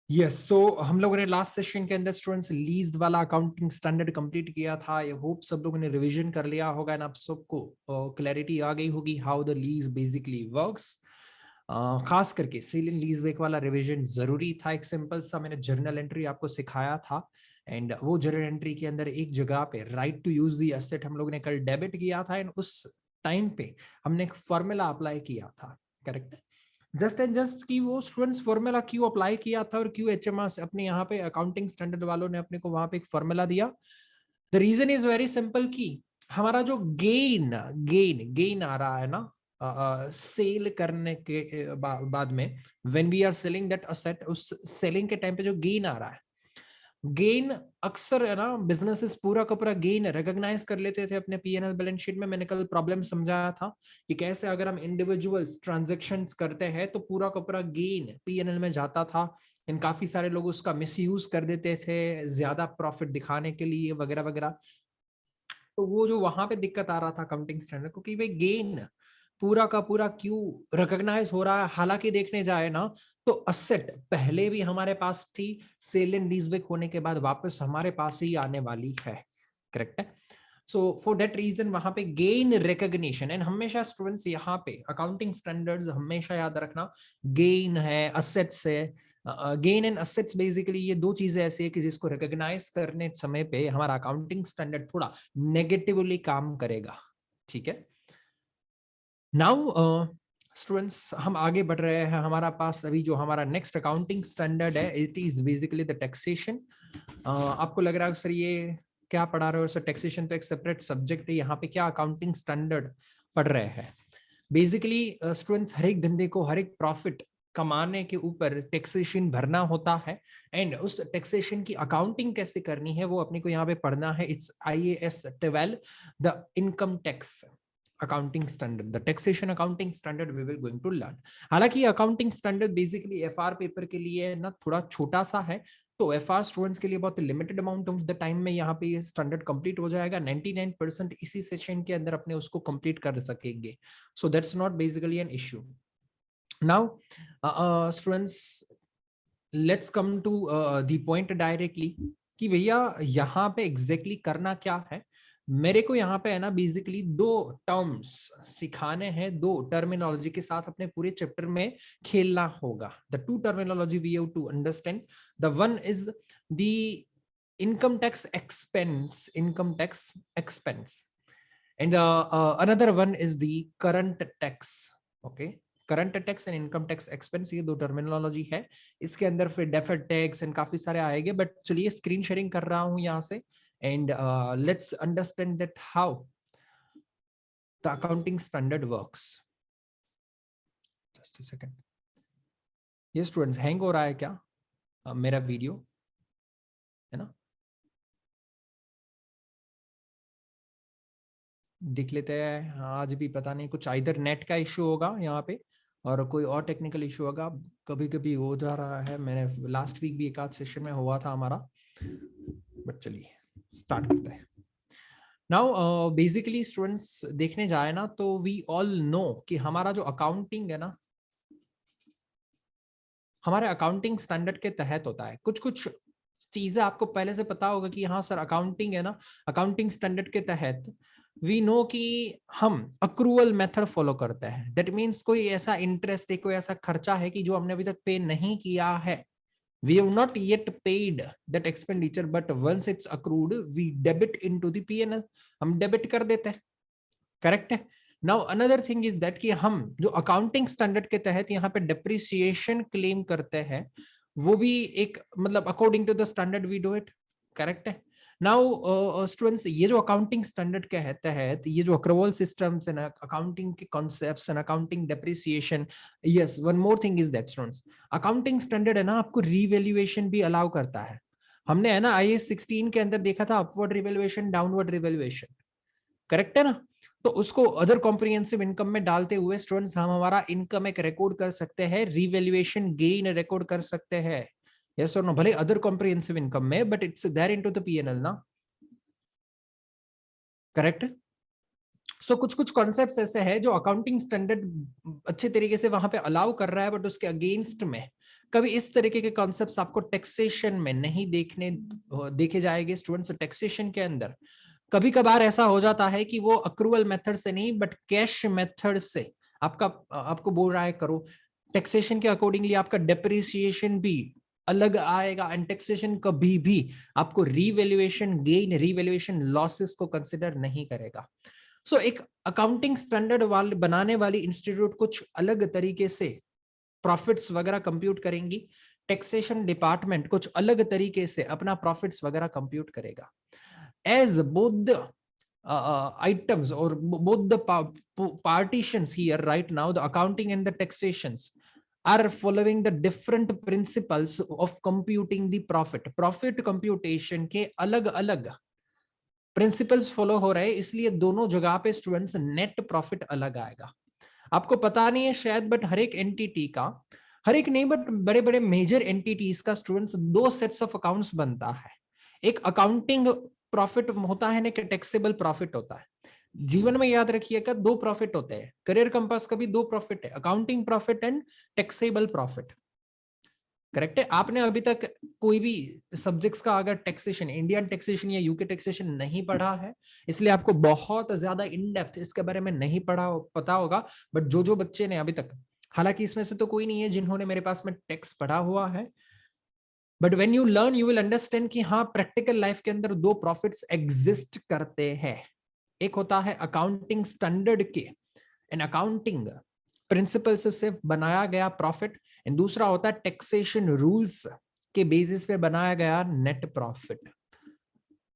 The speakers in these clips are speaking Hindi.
यस, सो हम लोगों ने लास्ट सेशन के अंदर स्टूडेंट्स लीज वाला अकाउंटिंग स्टैंडर्ड कंप्लीट किया था। आई होप सब लोगों ने रिवीजन कर लिया होगा एंड आप सबको क्लैरिटी आ गई होगी how the lease basically works. खास करके सेल एंड लीज बैक वाला रिवीजन जरूरी था। एक सिंपल सा मैंने जर्नल एंट्री आपको सिखाया था एंड वो जर्नल एंट्री के अंदर एक जगह पे right to use the asset हम लोग ने कल डेबिट किया था एंड उस टाइम पे हमने एक फॉर्मूला अप्लाई किया था। करेक्ट है? जस्ट एंड जस्ट कि वो स्टूडेंट्स फॉर्मूला क्यों अप्लाई किया था और क्यों एचएमआर अपने यहाँ पे अकाउंटिंग स्टैंडर्ड वालों ने अपने को वहां पे एक फॉर्मूला दिया। The reason is very simple कि हमारा जो गेन गेन गेन आ रहा है ना सेल करने के बाद में when we are selling that asset, उस सेलिंग के टाइम पे जो गेन आ रहा है, गेन अक्सर है ना बिजनेसेस पूरा का पूरा गेन रिकॉग्नाइज कर लेते थे अपने पीएनएल बैलेंस शीट में। मैंने कल प्रॉब्लम समझाया था कि कैसे अगर हम इंडिविजुअल्स ट्रांजैक्शंस करते हैं तो पूरा का पूरा गेन पीएनएल में जाता था। इन काफी सारे लोग उसका मिसयूज कर देते थे ज्यादा प्रॉफिट दिखाने के लिए वगैरह वगैरह। तो वो जो वहां पे दिक्कत आ रहा था अकाउंटिंग स्टैंडर्ड को कि भाई गेन पूरा का पूरा क्यों रिकॉग्नाइज हो रहा है। हालांकि देखने जाए ना तो असेट पहले भी हमारे पास थी, सेल एंड लीजबैक होने के बाद वापस हमारे पास ही आने वाली है। करेक्ट है? सो फॉर दैट रीजन वहां पे गेन रिकॉग्निशन एंड हमेशा स्टूडेंट्स यहाँ पे अकाउंटिंग स्टैंडर्ड्स हमेशा याद रखना, गेन है असेट्स है। गेन एंड असेट्स बेसिकली ये दो चीजें ऐसी है कि जिसको रिकॉग्नाइज करने समय पे हमारा अकाउंटिंग स्टैंडर्ड थोड़ा नेगेटिवली काम करेगा। ठीक है? नाउ स्टूडेंट्स हम आगे बढ़ रहे हैं। हमारा पास अभी जो हमारा नेक्स्ट अकाउंटिंग स्टैंडर्ड है it is basically the taxation. आपको लग रहा है सर ये क्या पढ़ा रहे हो सर, टैक्सेशन तो एक सेपरेट सब्जेक्ट है, यहाँ पे क्या अकाउंटिंग स्टैंडर्ड पढ़ रहे हैं। बेसिकली स्टूडेंट्स हर एक धंधे को हर एक प्रॉफिट कमाने के ऊपर टैक्सेशन भरना होता है एंड उस टैक्सेशन की अकाउंटिंग कैसे करनी है वो अपने को यहाँ पे पढ़ना है। It's IAS 12 the income tax accounting standard, the taxation accounting standard we will going to learn. हालांकि accounting standard basically FR paper के लिए ना थोड़ा छोटा सा है, तो FR स्टूडेंट्स के लिए बहुत limited amount of the time में यहाँ पे ये स्टैंडर्ड कंप्लीट हो जाएगा। 99% इसी सेशन के अंदर अपने उसको कंप्लीट कर सकेंगे। So that's not basically an issue. Now students let's come to the point directly कि भैया यहाँ पे एग्जैक्टली करना क्या है। मेरे को यहाँ पे है ना बेसिकली दो टर्म्स सिखाने हैं, दो टर्मिनोलॉजी के साथ अपने पूरे चैप्टर में खेलना होगा। The two terminology we have to understand, the one is the income tax expense, income tax expense, and another one is the current tax. Okay, current tax and income tax expense ये दो टर्मिनोलॉजी है। इसके अंदर फिर डेफर्ड टैक्स एंड काफी सारे आएंगे, बट चलिए स्क्रीन शेयरिंग कर रहा हूं यहाँ से and let's understand that how the accounting standard works. Just a second, ये स्टूडेंट्स हैंग हो रहा है क्या मेरा वीडियो, है ना? देख लेते हैं। आज भी पता नहीं कुछ इधर नेट का इश्यू होगा यहाँ पे और कोई और टेक्निकल इश्यू होगा, कभी कभी हो जा रहा है। मैंने लास्ट वीक भी एक आध सेशन में हुआ था हमारा, बट चलिए स्टार्ट करते हैं। नाउ बेसिकली स्टूडेंट्स देखने जाए ना तो वी ऑल नो कि हमारा जो अकाउंटिंग है ना हमारे अकाउंटिंग स्टैंडर्ड के तहत होता है। कुछ कुछ चीजें आपको पहले से पता होगा कि हाँ सर अकाउंटिंग है ना, अकाउंटिंग स्टैंडर्ड के तहत वी नो कि हम अक्रूवल मेथड फॉलो करते हैं। दैट मीन्स कोई ऐसा इंटरेस्ट है, कोई ऐसा खर्चा है कि जो हमने अभी तक पे नहीं किया है, we have not yet paid that expenditure but once it's accrued we debit into the P&L, हम डेबिट कर देते हैं। करेक्ट है? Now another thing is that कि हम जो अकाउंटिंग स्टैंडर्ड के तहत यहाँ पे डेप्रिसिएशन क्लेम करते हैं वो भी एक मतलब according to the standard we do it. Correct है? नाउ स्टूडेंट्स ये जो अकाउंटिंग स्टैंडर्ड के तहत ये जो अक्रूवल सिस्टम्स एंड अकाउंटिंग के concepts and accounting depreciation, yes one more thing is that students accounting standard है ना आपको रीवैल्यूएशन भी अलाउ करता है। हमने है ना IAS 16 के अंदर देखा था upward revaluation, downward revaluation. Correct है ना? तो उसको अदर कॉम्प्रिहेंसिव इनकम में डालते हुए स्टूडेंट्स हम हमारा इनकम एक रिकॉर्ड कर सकते हैं, रिवैल्यूएशन गेन रिकॉर्ड कर सकते हैं। यस और नो? भले अदर कॉम्प्रिहेंसिव इनकम में, but it's there into the P&L ना। करेक्ट? सो कुछ कुछ कॉन्सेप्ट्स ऐसे हैं जो अकाउंटिंग स्टैंडर्ड अच्छे तरीके से वहां पे अलाउ कर रहा है, बट उसके अगेंस्ट में कभी इस तरीके के कॉन्सेप्ट्स आपको टैक्सेशन में नहीं देखे जाएंगे स्टूडेंट्स। टैक्सेशन के अंदर कभी कभार ऐसा हो जाता है कि वो अक्रूवल मेथड से नहीं बट कैश मेथड से आपको बोल रहा है करो। टैक्सेशन के अकॉर्डिंगली आपका डेप्रिसिएशन भी अलग आएगा, एंड टैक्सेशन कभी भी आपको रीवैल्यूएशन गेन रीवैल्यूएशन लॉसेस को कंसिडर नहीं करेगा। सो एक अकाउंटिंग स्टैंडर्ड वाले बनाने वाली इंस्टीट्यूट कुछ अलग तरीके से प्रॉफिट्स वगैरह कंप्यूट करेंगी, टैक्सेशन डिपार्टमेंट कुछ अलग तरीके से अपना प्रॉफिट्स वगैरह कंप्यूट करेगा। As both the items or both the partitions here right now, the accounting and the taxations are following the different principles of computing the profit computation के अलग अलग प्रिंसिपल्स फॉलो हो रहे हैं, इसलिए दोनों जगह पे स्टूडेंट्स नेट प्रॉफिट अलग आएगा। आपको पता नहीं है शायद, बट हर एक एंटिटी का, हर एक नहीं बट बड़े बड़े मेजर एंटिटीज का स्टूडेंट्स दो सेट्स ऑफ अकाउंट्स बनता है। एक अकाउंटिंग प्रॉफिट होता है ना, कि टैक्सेबल प्रॉफिट होता है। जीवन में याद रखिएगा दो प्रॉफिट होते हैं, करियर कंपास का भी दो प्रॉफिट है, accounting profit and taxable profit. Correct है। आपने अभी तक कोई भी सब्जेक्ट्स का अगर टैक्सेशन, इंडियन टैक्सेशन या यूके टैक्सेशन नहीं पढ़ा है, इसलिए आपको बहुत ज्यादा इन डेप्थ इसके बारे में नहीं पता होगा। बट जो बच्चे ने अभी तक, हालांकि इसमें से तो कोई नहीं है जिन्होंने मेरे पास में टैक्स पढ़ा हुआ है, but when you learn you will understand कि हाँ प्रैक्टिकल लाइफ के अंदर दो प्रॉफिट्स एग्जिस्ट करते हैं। एक होता है अकाउंटिंग स्टैंडर्ड के एंड अकाउंटिंग प्रिंसिपल्स से बनाया गया प्रॉफिट, एंड दूसरा होता है टैक्सेशन रूल्स के बेसिस पे बनाया गया net profit.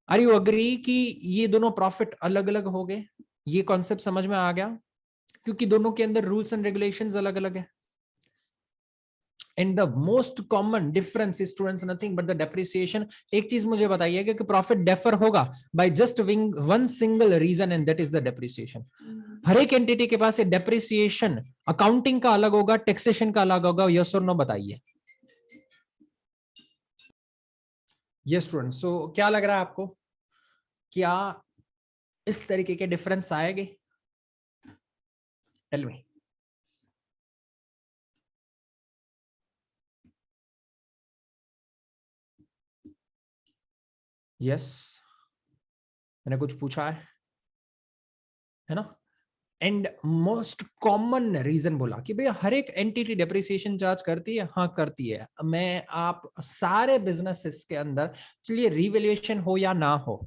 Are you agree कि ये दोनों प्रॉफिट अलग अलग हो गए? ये कॉन्सेप्ट समझ में आ गया? क्योंकि दोनों के अंदर रूल्स एंड रेगुलेशंस अलग अलग है। And the most common difference is students nothing but the depreciation. एक चीज मुझे बताइएगा कि प्रॉफिट डेफर होगा by just one single reason, and that is the depreciation. हर एक एंटिटी के पास डेप्रिसिएशन अकाउंटिंग का अलग होगा, टैक्सेशन का अलग होगा। यस और नो बताइए। यस स्टूडेंट्स, सो क्या लग रहा है आपको, क्या इस तरीके के डिफरेंस आएंगे? Tell me. यस, मैंने कुछ पूछा है ना? एंड मोस्ट कॉमन रीजन बोला कि भैया हर एक एंटिटी डेप्रिसिएशन चार्ज करती है। हाँ करती है। मैं आप सारे बिजनेसेस के अंदर, चलिए रिवैल्यूएशन हो या ना हो,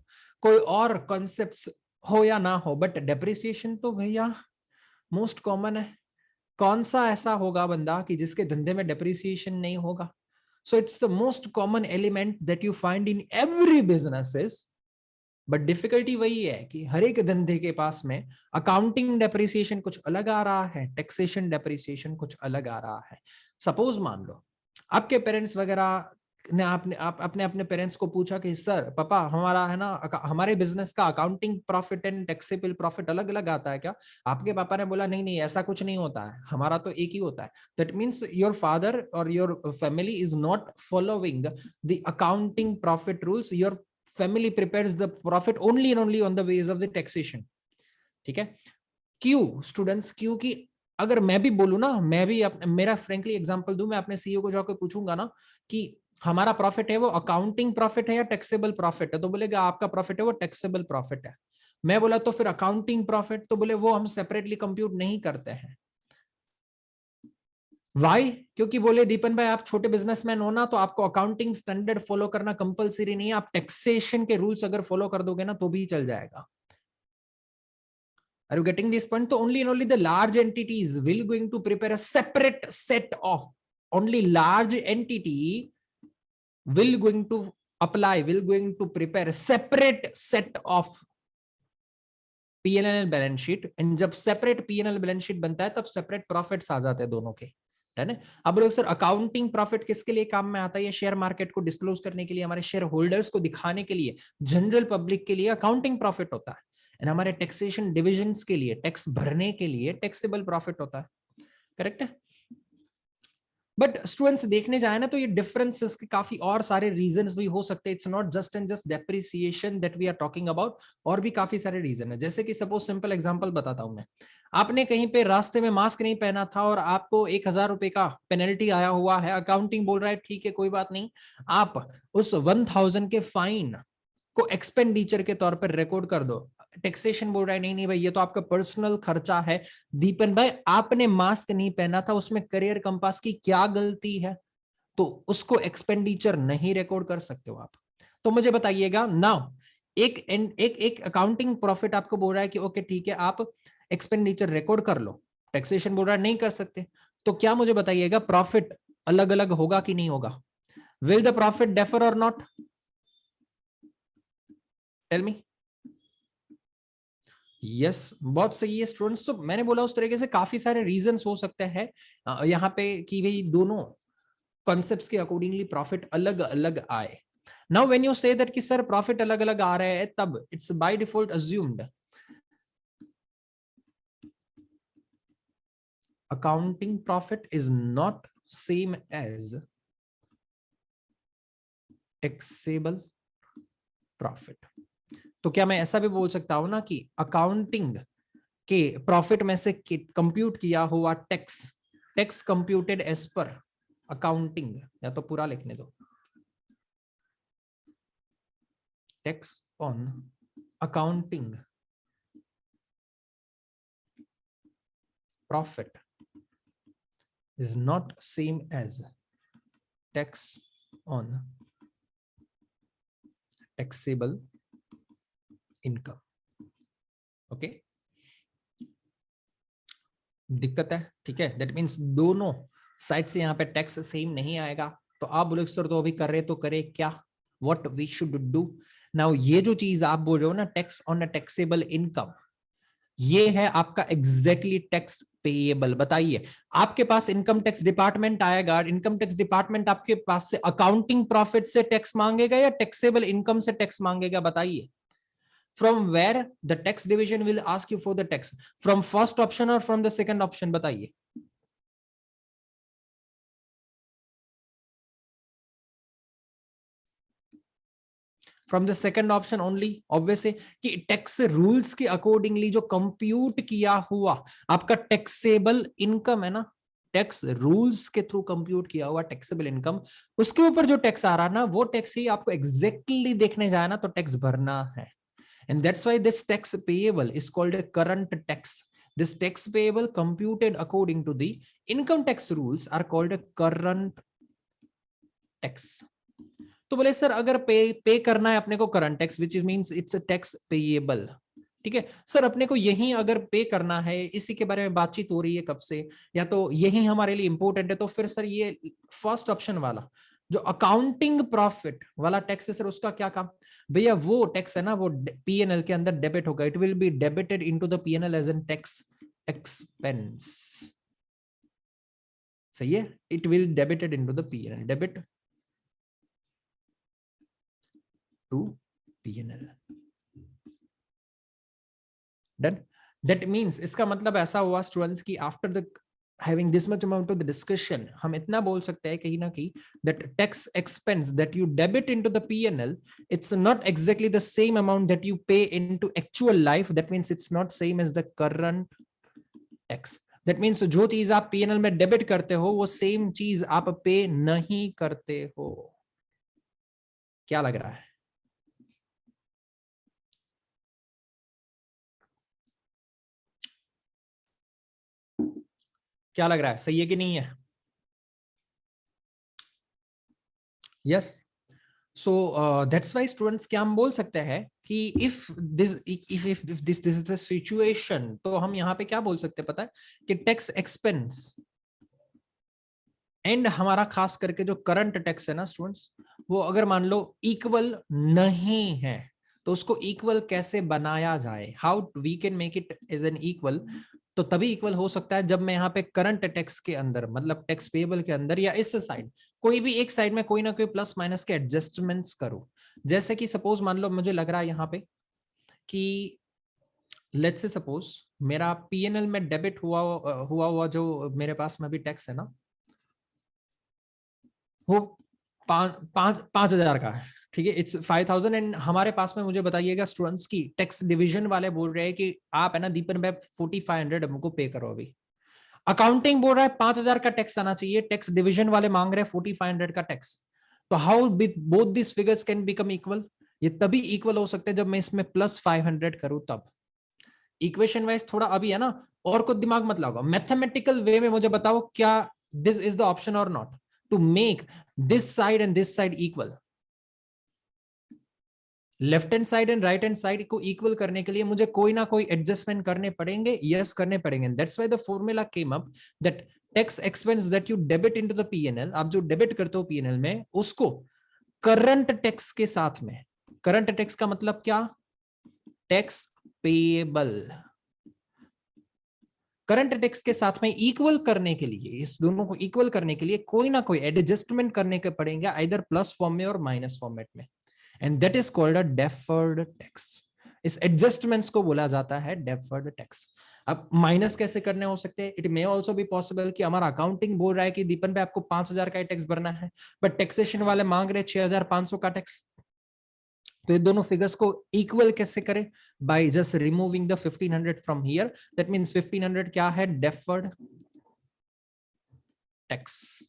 कोई और कॉन्सेप्ट्स हो या ना हो, बट डेप्रिसिएशन तो भैया मोस्ट कॉमन है। कौन सा ऐसा होगा बंदा कि जिसके धंधे में डेप्रिसिएशन नहीं होगा? So it's the most common element that you find in every businesses. But difficulty वही है कि हर एक धंधे के पास में अकाउंटिंग डेप्रिसिएशन कुछ अलग आ रहा है, टैक्सेशन डेप्रिसिएशन कुछ अलग आ रहा है। सपोज मान लो आपके पेरेंट्स वगैरह ने अपने अपने पेरेंट्स को पूछा कि सर पापा हमारा है ना, हमारे बिजनेस का accounting profit and taxable profit अलग अलग आता है क्या? आपके पापा ने बोला नहीं नहीं ऐसा कुछ नहीं होता है, हमारा तो एक ही होता है। दैट मीन्स योर फादर और your family is not following the accounting profit rules. Your family prepares the profit only and only on the ways of the taxation। ठीक है। क्यों स्टूडेंट्स? क्योंकि अगर मैं भी बोलूं ना, मैं भी मेरा फ्रेंकली एग्जांपल दूं, मैं अपने सीईओ को जाकर पूछूंगा ना कि हमारा प्रॉफिट है वो अकाउंटिंग प्रॉफिट है या टैक्सेबल प्रॉफिट है, तो बोलेगा आपका प्रॉफिट है वो टैक्सेबल प्रॉफिट है। मैं बोला तो फिर अकाउंटिंग प्रॉफिट, तो बोले वो हम सेपरेटली कंप्यूट नहीं करते हैं। वाई? क्योंकि बोले दीपन भाई आप छोटे बिजनेसमैन हो ना, तो आपको अकाउंटिंग स्टैंडर्ड फॉलो करना कंपलसरी नहीं है, आप टैक्सेशन के रूल्स अगर फॉलो कर दोगे ना तो भी चल जाएगा। Are you getting this point? So only and only the large entities will going to prepare a separate set of, only large entity will going to apply, will going to prepare a separate set of P&L balance sheet. And जब सेपरेट P&L बैलेंस शीट बनता है तब सेपरेट प्रॉफिट्स आ जाते हैं दोनों के, है ना? अब लोग सर अकाउंटिंग प्रॉफिट किसके लिए काम में आता है? शेयर मार्केट को डिस्क्लोज करने के लिए, हमारे शेयर होल्डर्स को दिखाने के लिए, जनरल पब्लिक के लिए अकाउंटिंग प्रॉफिट होता है। एंड हमारे टैक्सेशन डिविजन्स के लिए, टैक्स भरने के लिए टैक्सेबल प्रॉफिट होता है। करेक्ट है? बट स्टूडेंट्स देखने जाए ना तो ये डिफरेंसेस के काफी और सारे रीजंस भी हो सकते हैं। It's not just and just depreciation that we are talking about, और भी काफी सारे रीजन है। जैसे कि सपोज सिंपल एग्जांपल बताता हूं मैं, आपने कहीं पे रास्ते में मास्क नहीं पहना था और आपको 1,000 रुपए का पेनल्टी आया हुआ है, अकाउंटिंग बोल रहा है ठीक है कोई बात नहीं, आप उस 1,000 के फाइन को एक्सपेंडिचर के तौर पर रिकॉर्ड कर दो। टैक्सेशन बोल रहा है नहीं नहीं भाई ये तो आपका पर्सनल खर्चा है। दीपन भाई आपने मास्क नहीं पहना था, उसमें करियर कंपास की क्या गलती है? तो उसको एक्सपेंडिचर नहीं रिकॉर्ड कर सकते हो आप। तो मुझे बताइएगा नाउ, एक अकाउंटिंग प्रॉफिट आपको बोल रहा है कि ओके ठीक है आप एक्सपेंडिचर रिकॉर्ड कर लो, टैक्सेशन बोल रहा है नहीं कर सकते। तो क्या मुझे बताइएगा प्रॉफिट अलग अलग होगा कि नहीं होगा? विल द प्रॉफिट डिफर और नॉट? Tell me. यस बहुत सही है स्टूडेंट्स। तो मैंने बोला उस तरीके से काफी सारे रीजंस हो सकते हैं यहाँ पे कि भाई दोनों कॉन्सेप्ट्स के अकॉर्डिंगली प्रॉफिट अलग अलग आए। Now when you say that कि सर प्रॉफिट अलग अलग आ रहे हैं, तब it's by default assumed accounting profit is not same as taxable profit। तो क्या मैं ऐसा भी बोल सकता हूं ना कि अकाउंटिंग के प्रॉफिट में से कंप्यूट किया हुआ tax, tax computed as per accounting, या तो पूरा लिखने दो, tax on accounting profit is not same as tax on taxable income। Okay दिक्कत है, ठीक है, दैट मीन्स दोनों साइड से यहाँ पे टैक्स सेम नहीं आएगा। तो आप बोले सर तो अभी कर रहे तो करे क्या, what we should do now? ये जो चीज आप बोल रहे हो ना tax on a taxable income, ये है आपका एग्जैक्टली टैक्स पेएबल। बताइए आपके पास इनकम टैक्स डिपार्टमेंट आएगा, इनकम टैक्स डिपार्टमेंट आपके पास से अकाउंटिंग प्रॉफिट से टैक्स मांगेगा या टैक्सेबल इनकम से टैक्स मांगेगा? बताइए। From where the tax division will ask you for the tax, from first option or from the second option? बताइए। From the second option only, obvious है कि टैक्स रूल्स के अकॉर्डिंगली जो कंप्यूट किया हुआ आपका टैक्सेबल इनकम है ना, टैक्स रूल्स के थ्रू कंप्यूट किया हुआ टैक्सेबल इनकम, उसके ऊपर जो टैक्स आ रहा है ना वो टैक्स ही आपको एग्जैक्टली देखने जाए ना तो टैक्स भरना है। And that's why this tax payable is called a current tax. This tax payable computed according to the income tax rules are called a current tax। तो बोले सर अगर पे करना है अपने को current tax which means it's a tax payable, ठीक है सर अपने को यही अगर पे करना है, इसी के बारे में बातचीत हो रही है कब से, या तो यही हमारे लिए इंपॉर्टेंट है, तो फिर सर ये फर्स्ट ऑप्शन वाला जो अकाउंटिंग प्रॉफिट वाला टैक्स है सर उसका क्या काम? भैया वो टैक्स है ना वो पीएनएल के अंदर डेबिट होगा, it will be debited into the PNL as an tax expense. सही है, it will debited into the PNL, debit to PNL. Done. That means इसका मतलब ऐसा हुआ स्टूडेंट्स की after the having this much amount of the discussion हम इतना बोल सकते हैं कहीं ना कहीं that tax expense that you debit into the PNL, it's not exactly the same amount that you pay into actual life, that means it's not same as the current tax। that means जो चीज आप PNL में डेबिट करते हो वो सेम चीज आप पे नहीं करते हो। क्या लग रहा है? क्या लग रहा है, सही है कि नहीं है? Yes. So that's why students क्या हम बोल सकते हैं कि if this is the situation, तो हम यहाँ पे क्या बोल सकते हैं पता है कि टैक्स एक्सपेंस एंड हमारा खास करके जो करंट टैक्स है ना स्टूडेंट्स, वो अगर मान लो इक्वल नहीं है तो उसको इक्वल कैसे बनाया जाए, how we can make it as an equal. तो तभी इक्वल हो सकता है जब मैं यहाँ पे करंट टैक्स के अंदर मतलब टैक्स पेएबल के अंदर या इस साइड कोई भी एक साइड में कोई ना कोई प्लस माइनस के एडजस्टमेंट्स करूं। जैसे कि सपोज मान लो मुझे लग रहा है यहाँ पे कि लेट्स से सपोज मेरा पीएनएल में डेबिट हुआ हुआ जो मेरे पास में भी टैक्स है ना, वो 5,000 का है, ठीक है, इट्स 5,000। एंड हमारे पास में, मुझे बताइएगा स्टूडेंट्स की टैक्स डिवीजन वाले बोल रहे हैं कि आप है ना दीपन भाई 4,500 हमको पे करो अभी। अकाउंटिंग बोल रहा है 5,000 का टैक्स आना चाहिए, टैक्स डिवीजन वाले मांग रहे हैं 4,500 का टैक्स। तो how both this figures can become equal? ये तभी इक्वल हो सकते हैं जब मैं इसमें +500 करूं तब। इक्वेशन वाइज थोड़ा अभी है ना, और कुछ दिमाग मत लगाओ, मैथमेटिकल वे में मुझे बताओ क्या दिस इज द ऑप्शन और not to make this side and this side equal. Left hand side and right hand side को इक्वल करने के लिए मुझे कोई ना कोई एडजस्टमेंट करने पड़ेंगे, यस करने पड़ेंगे। That's why the formula came up that tax expense that you debit into the PNL, आप जो डेबिट करते हो पीएनएल में, उसको करंट टैक्स के साथ में, करंट टैक्स का मतलब क्या, टैक्स पेएबल, करंट टैक्स के साथ में इक्वल करने के लिए, इस दोनों को इक्वल करने के लिए कोई ना कोई एडजस्टमेंट करने के पड़ेंगे, आइदर प्लस फॉर्म में और माइनस फॉर्मेट में, and that is called a deferred tax. इस एडजस्टमेंट्स को बोला जाता है डेफर्ड टैक्स। अब माइनस कैसे करने हो सकते हैं? It may also be possible कि हमारा अकाउंटिंग बोल रहा है कि दीपन पे आपको 5,000 का टैक्स भरना है, बट टैक्सेशन वाले मांग रहे 6,500 का टैक्स। तो ये दोनों फिगर्स को इक्वल कैसे करें? By just removing the 1,500 from here. That means 1,500 क्या है? Deferred tax.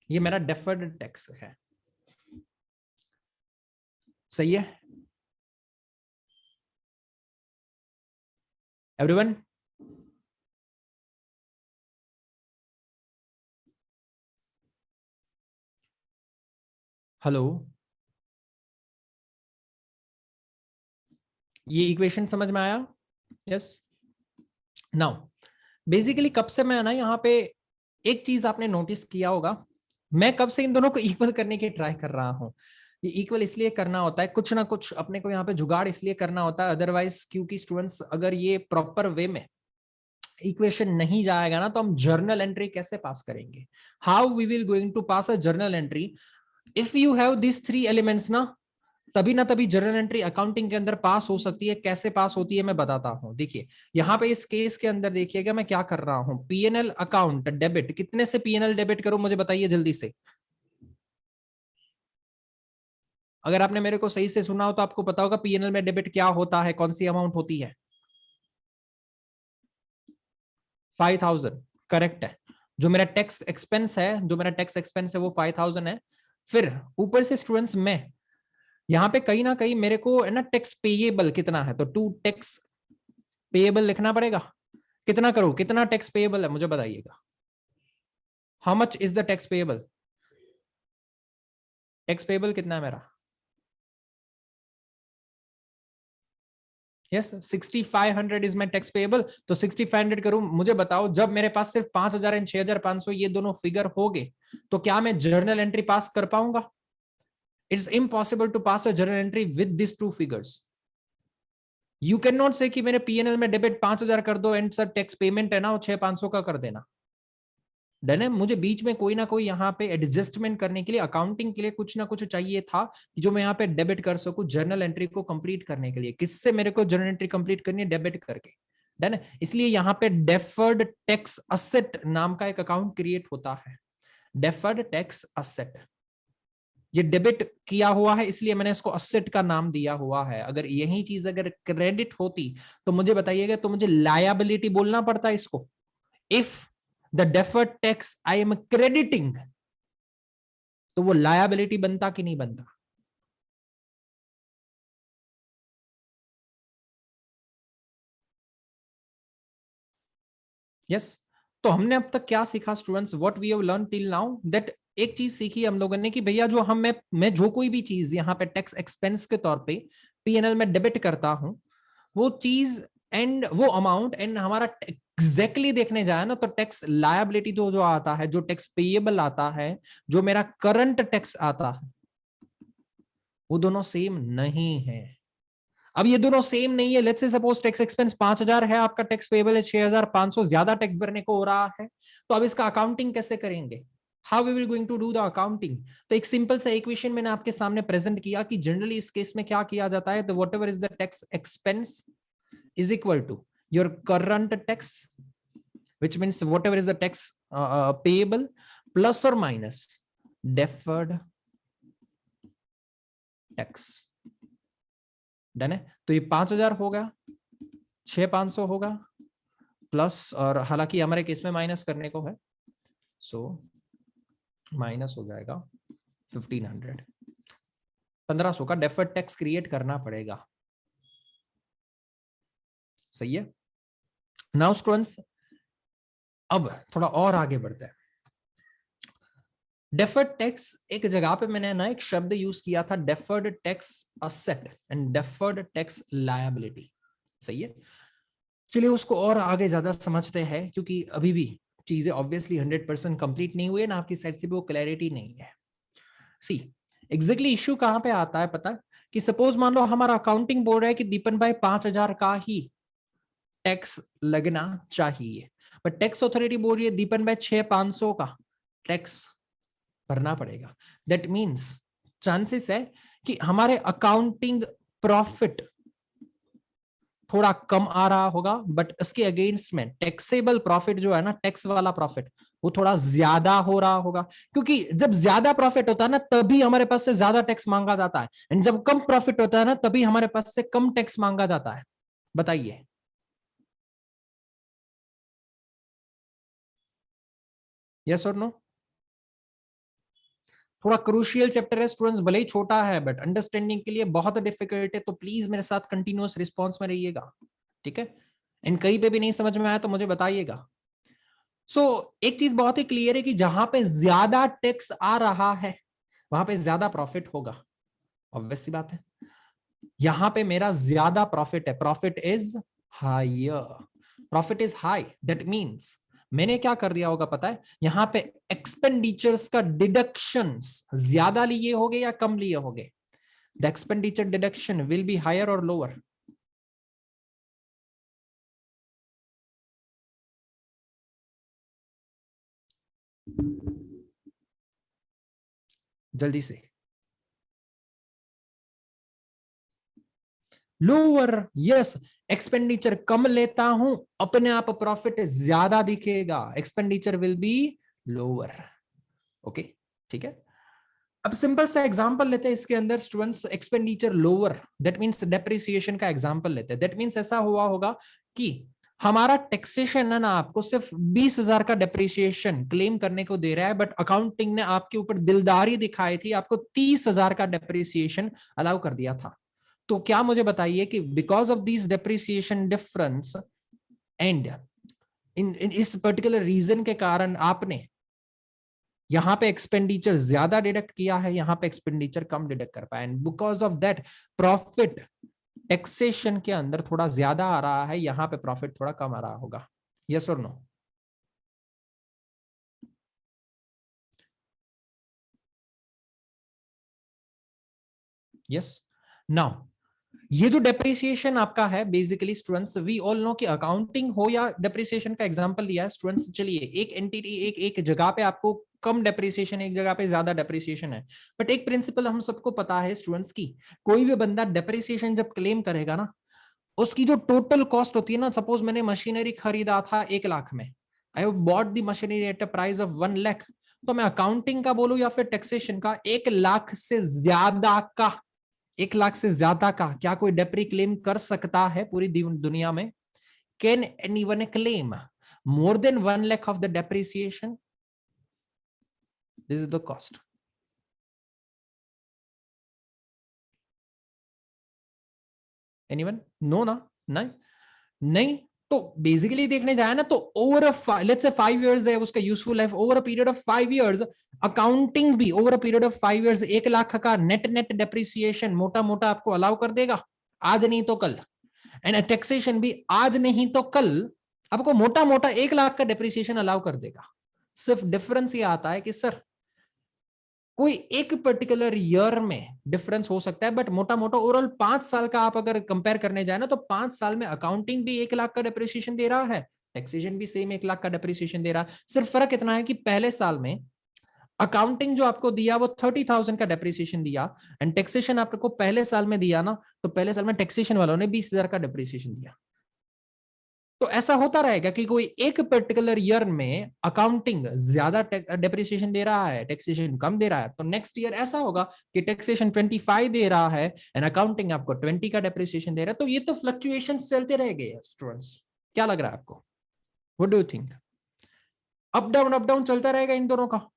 ये मेरा डेफर्ड टैक्स है, सही है एवरीवन? हेलो, ये इक्वेशन समझ में आया? यस। नाउ बेसिकली कब से मैं ना यहाँ पे एक चीज आपने नोटिस किया होगा, मैं कब से इन दोनों को इक्वल करने की ट्राई कर रहा हूँ। ये इक्वल इसलिए करना होता है, कुछ ना कुछ अपने को यहाँ पे जुगाड़ इसलिए करना होता है, अदरवाइज क्योंकि स्टूडेंट्स अगर ये प्रॉपर वे में इक्वेशन नहीं जाएगा ना तो हम जर्नल एंट्री कैसे पास करेंगे? How we will going to pass a journal entry if you have this 3 elements ना, तभी ना तभी जर्नल एंट्री अकाउंटिंग के अंदर पास हो सकती है। कैसे पास होती है मैं बताता हूं। देखिए यहाँ पे इस केस के अंदर देखिएगा मैं क्या कर रहा हूं, पीएनएल अकाउंट डेबिट, कितने से पीएनएल डेबिट करूं मुझे बताइए जल्दी से। अगर आपने मेरे को सही से सुना हो तो आपको पता होगा पीएनएल में डेबिट क्या होता है, कौन सी अमाउंट होती है? 5,000 करेक्ट है। जो मेरा टैक्स एक्सपेंस है, जो मेरा टैक्स एक्सपेंस है वो 5,000 है। फिर ऊपर से स्टूडेंट्स में यहाँ पे कहीं ना कहीं मेरे को है ना टैक्स पेएबल कितना है, तो टू टैक्स पेएबल लिखना पड़ेगा। कितना करूं, कितना टैक्स पेएबल है मुझे बताइएगा। How much is the tax payable? Tax payable कितना है मेरा? Yes, 6,500 is my tax payable. तो 6,500 करूं, मुझे बताओ जब मेरे पास सिर्फ 5,000 एंड 6,500 ये दोनों फिगर हो गए तो क्या मैं जर्नल एंट्री पास कर पाऊंगा? It's impossible to pass a journal entry with this two figures. You cannot नॉट से कि मेरे पीएनएल में डेबिट 5,000 कर दो एंड सर टैक्स पेमेंट है ना वो 6,500 का कर देना। डन है। मुझे बीच में कोई ना कोई यहाँ पे एडजस्टमेंट करने के लिए, अकाउंटिंग के लिए कुछ ना कुछ चाहिए था जो मैं यहाँ पे डेबिट कर सकूं जर्नल एंट्री को कंप्लीट करने के लिए। किससे मेरे को जर्नल एंट्री कंप्लीट करनी है? डेबिट करके। डन है। इसलिए यहाँ पे डेफर्ड टैक्स असेट नाम का एक अकाउंट क्रिएट होता है, डेफर्ड टैक्स असेट। ये डेबिट किया हुआ है इसलिए मैंने इसको असेट का नाम दिया हुआ है। अगर यही चीज अगर क्रेडिट होती तो मुझे बताइएगा, तो मुझे लायबिलिटी बोलना पड़ता इसको। If the deferred tax I am crediting, तो वो लायबिलिटी बनता कि नहीं बनता? Yes yes? तो हमने अब तक क्या सीखा students? What we have learn till now that, एक चीज सीखी हम लोगों ने कि भैया जो हम मैं जो कोई भी चीज यहाँ पे टैक्स एक्सपेंस के तौर पे पीएनएल में डेबिट करता हूं, वो चीज एंड वो अमाउंट एंड हमारा एग्जैक्टली देखने जाए ना तो टैक्स लायबिलिटी जो जो आता है, जो टैक्स पेएबल आता है, जो मेरा करंट टैक्स आता है, वो दोनों सेम नहीं है। अब ये दोनों सेम नहीं है, let's say suppose tax expense 5,000 है, आपका टैक्स पेएबल है 6,500, ज्यादा टैक्स भरने को हो रहा है, तो अब इसका अकाउंटिंग कैसे करेंगे? How we will going to do the accounting? तो एक सिंपल सा इक्वेशन मैंने आपके सामने प्रेजेंट किया कि जनरली इस केस में क्या किया जाता है, तो what ever is the tax expense is equal to your current tax, which means whatever is the tax payable plus or minus deferred tax. Done है। तो ये 5,000 हो गया, 6,500 होगा प्लस, और हालांकि हमारे केस में माइनस करने को है, सो माइनस हो जाएगा 1,500। 1,500 का डेफर्ड टैक्स क्रिएट करना पड़ेगा। सही है। नाउ स्टूडेंट्स, अब थोड़ा और आगे बढ़ते हैं। डेफर्ड टैक्स, एक जगह पे मैंने ना एक शब्द यूज किया था, deferred tax asset and deferred tax liability. सही है। चलिए उसको और आगे ज्यादा समझते हैं, क्योंकि अभी भी चीजें ऑब्वियसली 100% कंप्लीट नहीं हुई है ना, आपकी साइड से भी वो क्लैरिटी नहीं है। सी एग्जैक्टली इश्यू कहां पे आता है पता है, कि सपोज मान लो हमारा अकाउंटिंग बोल रहा है कि दीपन भाई 5,000 का ही टैक्स लगना चाहिए, बट टैक्स अथॉरिटी बोल रही है दीपन भाई 6,500 का टैक्स भरना पड़ेगा। दैट मीन्स चांसेस है कि हमारे अकाउंटिंग प्रॉफिट थोड़ा कम आ रहा होगा, बट इसके अगेंस्ट में टैक्सेबल प्रॉफिट जो है ना, टैक्स वाला प्रॉफिट, वो थोड़ा ज्यादा हो रहा होगा। क्योंकि जब ज्यादा प्रॉफिट होता है ना, तभी हमारे पास से ज्यादा टैक्स मांगा जाता है, एंड जब कम प्रॉफिट होता है ना, तभी हमारे पास से कम टैक्स मांगा जाता है। बताइए। यस और नो? थोड़ा क्रूशियल चैप्टर है स्टूडेंट्स, भले ही छोटा है बट अंडरस्टैंडिंग के लिए बहुत डिफिकल्ट है, तो प्लीज मेरे साथ कंटिन्यूअस रिस्पॉन्स में रहिएगा। ठीक है। इन कहीं पे भी नहीं समझ में आया तो मुझे बताइएगा। एक चीज बहुत ही क्लियर है कि जहां पे ज्यादा टैक्स आ रहा है वहां पे ज्यादा प्रॉफिट होगा, ऑब्वियस सी बात है। यहां पे मेरा ज्यादा प्रॉफिट है, profit is higher, profit is high. That means मैंने क्या कर दिया होगा पता है, यहां पे एक्सपेंडिचर्स का डिडक्शंस ज्यादा लिए होंगे या कम लिए होंगे? The expenditure deduction will be higher और लोअर? जल्दी से। लोअर। यस। एक्सपेंडिचर कम लेता हूं, अपने आप प्रॉफिट ज्यादा दिखेगा, expenditure will be lower. Okay, ठीक है। अब सिंपल सा एग्जांपल लेते हैं इसके अंदर students, expenditure lower, that means depreciation का एग्जांपल लेते हैं। दैट मींस ऐसा हुआ होगा कि हमारा टैक्सेशन है ना, आपको सिर्फ 20,000 का डेप्रिसिएशन क्लेम करने को दे रहा है, बट अकाउंटिंग ने आपके ऊपर दिलदारी दिखाई थी, आपको 30,000 का डेप्रिसिएशन अलाउ कर दिया था। तो क्या मुझे बताइए कि because of this depreciation difference and in इस पर्टिकुलर रीजन के कारण आपने यहां पे एक्सपेंडिचर ज्यादा डिडक्ट किया है, यहां पे एक्सपेंडिचर कम डिडक्ट कर पाए, and because of that profit taxation के अंदर थोड़ा ज्यादा आ रहा है, यहां पे प्रॉफिट थोड़ा कम आ रहा होगा। यस और नो? यस। नाउ ये जो डेप्रिसिएशन आपका है, basically students we all know कि अकाउंटिंग हो या डेप्रिसिएशन का एग्जांपल लिया है स्टूडेंट्स। चलिए एक एंटिटी, एक जगह पे आपको कम डेप्रिसिएशन है, एक जगह पे ज्यादा डेप्रिसिएशन है, बट एक प्रिंसिपल हम सबको पता है स्टूडेंट्स की, कोई भी बंदा डेप्रिसिएशन जब क्लेम करेगा ना, उसकी जो टोटल कॉस्ट होती है ना, सपोज मैंने मशीनरी खरीदा था 1,00,000 में, I have bought the machinery at a price of 1,00,000, तो मैं अकाउंटिंग का बोलूं या फिर टैक्सेशन का, 1,00,000 से ज्यादा का, 1,00,000 से ज्यादा का क्या कोई डेप्री क्लेम कर सकता है पूरी दुनिया में? Can anyone claim more than 1,00,000 of the depreciation? This is the cost. Anyone? No ना? नहीं, नहीं। तो बेसिकली देखने जाए ना, तो ओवर लेट्स से 5 इयर्स है उसका useful life, over a period of 5 years accounting भी over a period of 5 years 1,00,000 का नेट नेट डेप्रिसिएशन मोटा मोटा आपको अलाउ कर देगा, आज नहीं तो कल। एंड टैक्सेशन भी आज नहीं तो कल आपको मोटा मोटा 1,00,000 का डेप्रिसिएशन अलाउ कर देगा। सिर्फ डिफरेंस ये आता है कि सर कोई एक पर्टिकुलर ईयर में डिफरेंस हो सकता है, बट मोटा मोटा ओवरऑल 5 साल का आप अगर कंपेयर करने जाए ना, तो 5 साल में अकाउंटिंग भी 1,00,000 का डेप्रिसिएशन दे रहा है, टैक्सेशन भी सेम 1,00,000 का डेप्रिसिएशन दे रहा है। सिर्फ फर्क इतना है कि पहले साल में अकाउंटिंग जो आपको दिया वो 30,000 का डेप्रिसिएशन दिया, एंड टैक्सेशन आपको पहले साल में दिया ना, तो पहले साल में टैक्सेशन वालों ने 20,000 का डेप्रिसिएशन दिया। तो ऐसा होता रहेगा कि कोई एक पर्टिकुलर ईयर में अकाउंटिंग ज्यादा डेप्रिसिएशन दे रहा है, टैक्सेशन कम दे रहा है, तो नेक्स्ट ईयर ऐसा होगा कि टैक्सेशन 25 दे रहा है एंड अकाउंटिंग आपको 20 का डेप्रिसिएशन दे रहा है। तो ये तो फ्लक्चुएशन चलते रहेंगे स्टूडेंट्स। क्या लग रहा है आपको? What do you think? Up down चलता रहेगा इन दोनों का?